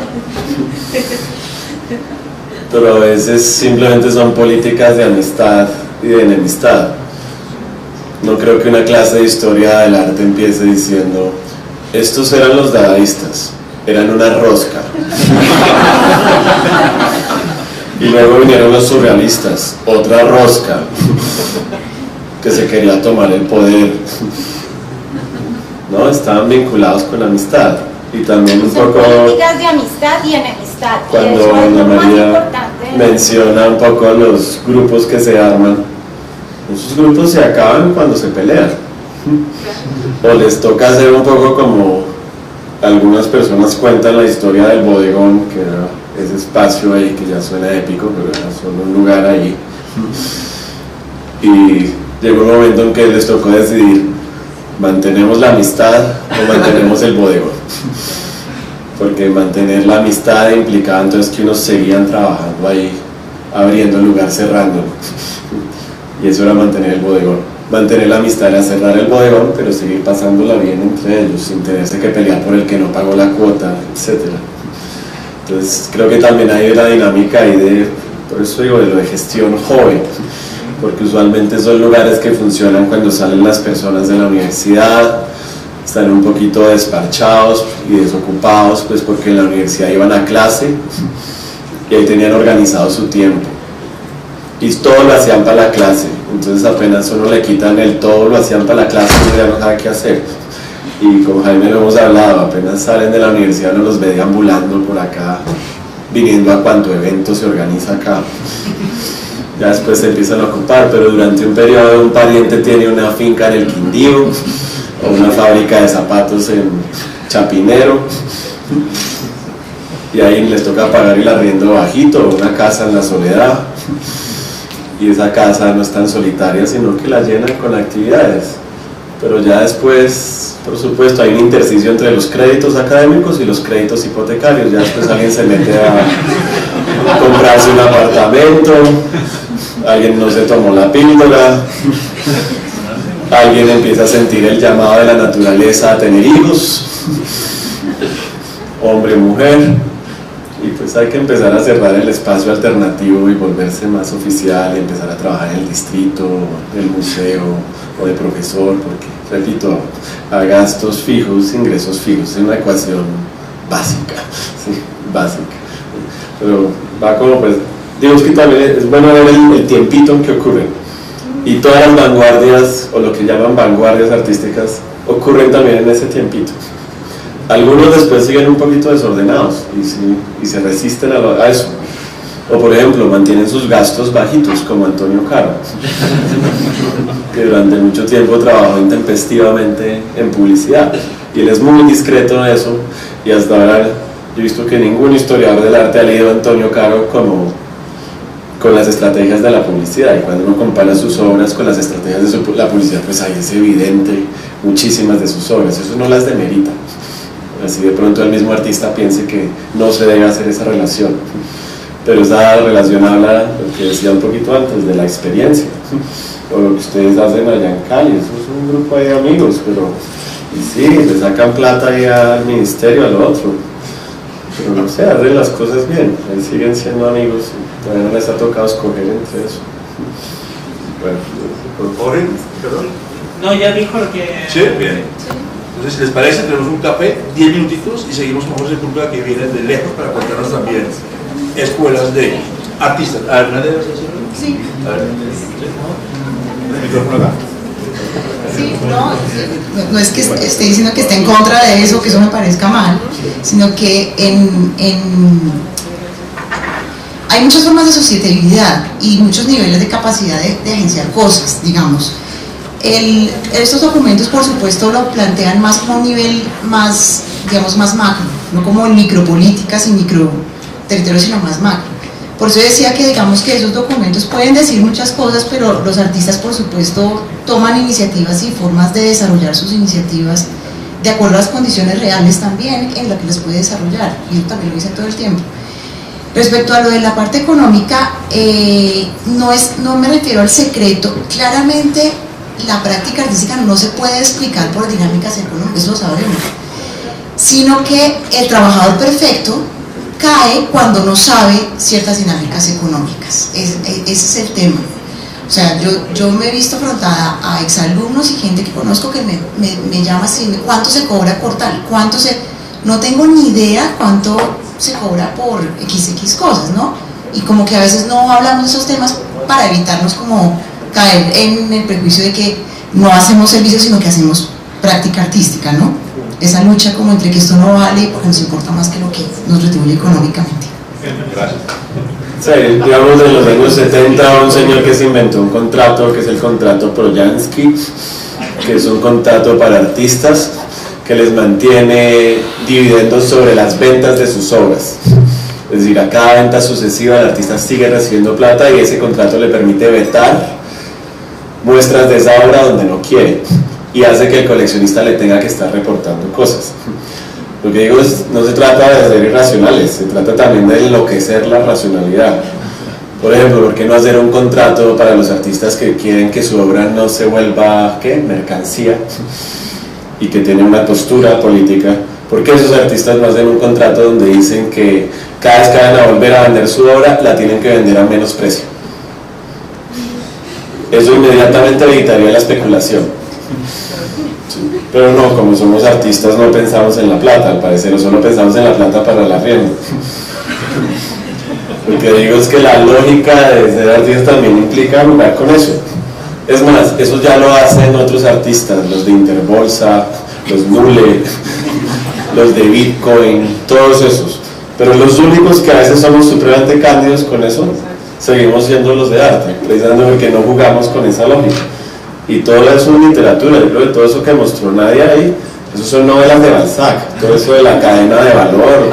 pero a veces simplemente son políticas de amistad y de enemistad. No creo que una clase de historia del arte empiece diciendo: estos eran los dadaístas, eran una rosca. Y luego vinieron los surrealistas, otra rosca, que se quería tomar el poder. No, estaban vinculados con la amistad. Y también un Son poco políticas de amistad y enemistad. cuando Ana María menciona un poco los grupos que se arman. Esos grupos se acaban cuando se pelean, o les toca hacer un poco como algunas personas cuentan la historia del bodegón, que era ese espacio ahí que ya suena épico, pero era solo un lugar ahí, y llegó un momento en que les tocó decidir: ¿mantenemos la amistad o mantenemos el bodegón? Porque mantener la amistad implicaba entonces que unos seguían trabajando ahí, abriendo el lugar, cerrándolo. Y eso era mantener el bodegón. Mantener la amistad era cerrar el bodegón, pero seguir pasándola bien entre ellos, sin tenerse que pelear por el que no pagó la cuota, etc. Entonces creo que también hay una dinámica ahí de, por eso digo, de lo de gestión joven, porque usualmente son lugares que funcionan cuando salen las personas de la universidad, están un poquito desparchados y desocupados, pues porque en la universidad iban a clase y ahí tenían organizado su tiempo. Y todo lo hacían para la clase, entonces apenas uno le quitan el todo lo hacían para la clase, uno ya no sabe qué hacer. Y con Jaime lo hemos hablado, apenas salen de la universidad uno los ve deambulando por acá, viniendo a cuanto evento se organiza acá. Ya después se empiezan a ocupar, pero durante un periodo un pariente tiene una finca en el Quindío, o una fábrica de zapatos Chapinero, y ahí les toca pagar el arriendo bajito, una casa en la soledad, y esa casa no es tan solitaria, sino que la llenan con actividades. Pero ya después, por supuesto, hay un intersticio entre los créditos académicos y los créditos hipotecarios. Ya después alguien se mete a comprarse un apartamento, alguien no se tomó la píldora, alguien empieza a sentir el llamado de la naturaleza a tener hijos, hombre, mujer, y pues hay que empezar a cerrar el espacio alternativo y volverse más oficial y empezar a trabajar en el distrito, en el museo o de profesor, porque, repito, a gastos fijos, ingresos fijos, es una ecuación básica, ¿sí? Básica. Pero va como, pues, digo, es que también es bueno ver el tiempito en que ocurren. Y todas las vanguardias, o lo que llaman vanguardias artísticas, ocurren también en ese tiempito. Algunos después siguen un poquito desordenados y se resisten a eso. O por ejemplo, mantienen sus gastos bajitos, como Antonio Caro, que durante mucho tiempo trabajó intempestivamente en publicidad. Y él es muy discreto en eso, y hasta ahora yo he visto que ningún historiador del arte ha leído a Antonio Caro como con las estrategias de la publicidad, y cuando uno compara sus obras con las estrategias de la publicidad, pues ahí es evidente muchísimas de sus obras, eso no las demerita, así de pronto el mismo artista piense que no se debe hacer esa relación, pero esa relación habla, lo que decía un poquito antes, de la experiencia, o lo que ustedes hacen allá en Cali, eso es un grupo de amigos, pero y sí, le sacan plata ahí al ministerio, al otro, pero no sé, hacen las cosas bien, ahí siguen siendo amigos. Todavía no les ha tocado escoger entre eso. Bueno, ¿Oren? ¿Perdón? No, ya dijo lo que... Sí, bien. Entonces, si les parece, tenemos un café, 10 minutitos, y seguimos con José Cultura, que viene de lejos para contarnos también escuelas de artistas. A ver, ¿nadie vas a decirlo? Sí. A ver. ¿El micrófono acá? Sí, no es que esté diciendo que esté en contra de eso, que eso me parezca mal, sino que hay muchas formas de susceptibilidad y muchos niveles de capacidad de agenciar cosas, digamos. Estos documentos, por supuesto, lo plantean más como un nivel más, digamos, más macro, no como en micropolíticas y microterritorios, sino más macro. Por eso decía que, digamos, que esos documentos pueden decir muchas cosas, pero los artistas, por supuesto, toman iniciativas y formas de desarrollar sus iniciativas de acuerdo a las condiciones reales también en las que les puede desarrollar, y yo también lo hice todo el tiempo. Respecto a lo de la parte económica, no me refiero al secreto. Claramente la práctica artística no se puede explicar por dinámicas económicas, eso lo sabemos, sino que el trabajador perfecto cae cuando no sabe ciertas dinámicas económicas. Ese es el tema. O sea, yo me he visto afrontada a exalumnos y gente que conozco que me llama así: ¿cuánto se cobra por tal? No tengo ni idea cuánto se cobra por XX cosas, ¿no? Y como que a veces no hablamos de esos temas para evitarnos como caer en el prejuicio de que no hacemos servicios, sino que hacemos práctica artística, ¿no? Esa lucha como entre que esto no vale porque nos importa más que lo que nos retribuye económicamente. Gracias. Sí, digamos, en los años 70 un señor que se inventó un contrato, que es el contrato Trojansky, que es un contrato para artistas que les mantiene dividendos sobre las ventas de sus obras. Es decir, a cada venta sucesiva el artista sigue recibiendo plata, y ese contrato le permite vetar muestras de esa obra donde no quiere, y hace que el coleccionista le tenga que estar reportando cosas. Lo que digo es, no se trata de ser irracionales, se trata también de enloquecer la racionalidad. Por ejemplo, ¿por qué no hacer un contrato para los artistas que quieren que su obra no se vuelva, ¿qué?, mercancía, y que tiene una postura política? ¿Por qué esos artistas no hacen un contrato donde dicen que cada vez que van a volver a vender su obra, la tienen que vender a menos precio? Eso inmediatamente evitaría la especulación. Pero no, como somos artistas no pensamos en la plata, al parecer, o solo pensamos en la plata para el arriendo. Lo que digo es que la lógica de ser artista también implica jugar con eso. Es más, eso ya lo hacen otros artistas, los de Interbolsa, los Nule, los de Bitcoin, todos esos. Pero los únicos que a veces somos supremamente cándidos con eso, seguimos siendo los de arte, precisamente porque no jugamos con esa lógica. Y todo eso en literatura, yo creo que todo eso que mostró Nadia ahí Eso son novelas de Balzac, todo eso de la cadena de valor,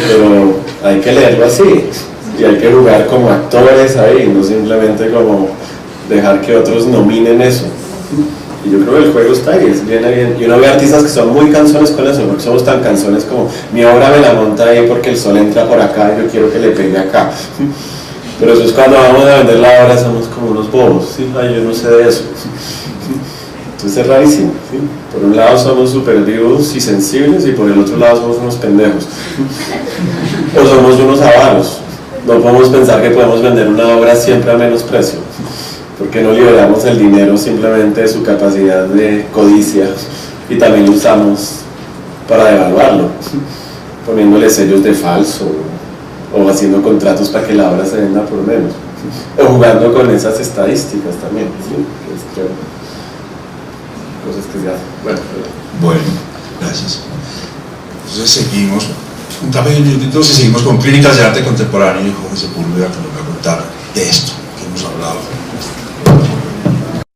pero hay que leerlo así, y hay que jugar como actores ahí, no simplemente como dejar que otros nominen eso. Y yo creo que el juego está ahí, viene bien. Y uno ve artistas que son muy canzones con eso, porque somos tan canzones como mi obra me la monta ahí porque el sol entra por acá y yo quiero que le pegue acá. Pero eso es cuando vamos a vender la obra, somos como unos bobos, ¿sí? Ay, yo no sé de eso. Entonces es rarísimo, ¿sí? Por un lado somos súper vivos y sensibles y por el otro lado somos unos pendejos. O somos unos avaros. No podemos pensar que podemos vender una obra siempre a menos precio. Porque no liberamos el dinero simplemente de su capacidad de codicia y también lo usamos para devaluarlo, poniéndole sellos de falso o haciendo contratos para que la obra se venda por menos, o jugando con esas estadísticas también, ¿sí? Creo, cosas que se hacen. Bueno, gracias. Entonces seguimos un café de minutitos y seguimos con Clínicas de Arte Contemporáneo y Jorge Sepúlveda, que nos va a contar de esto que hemos hablado.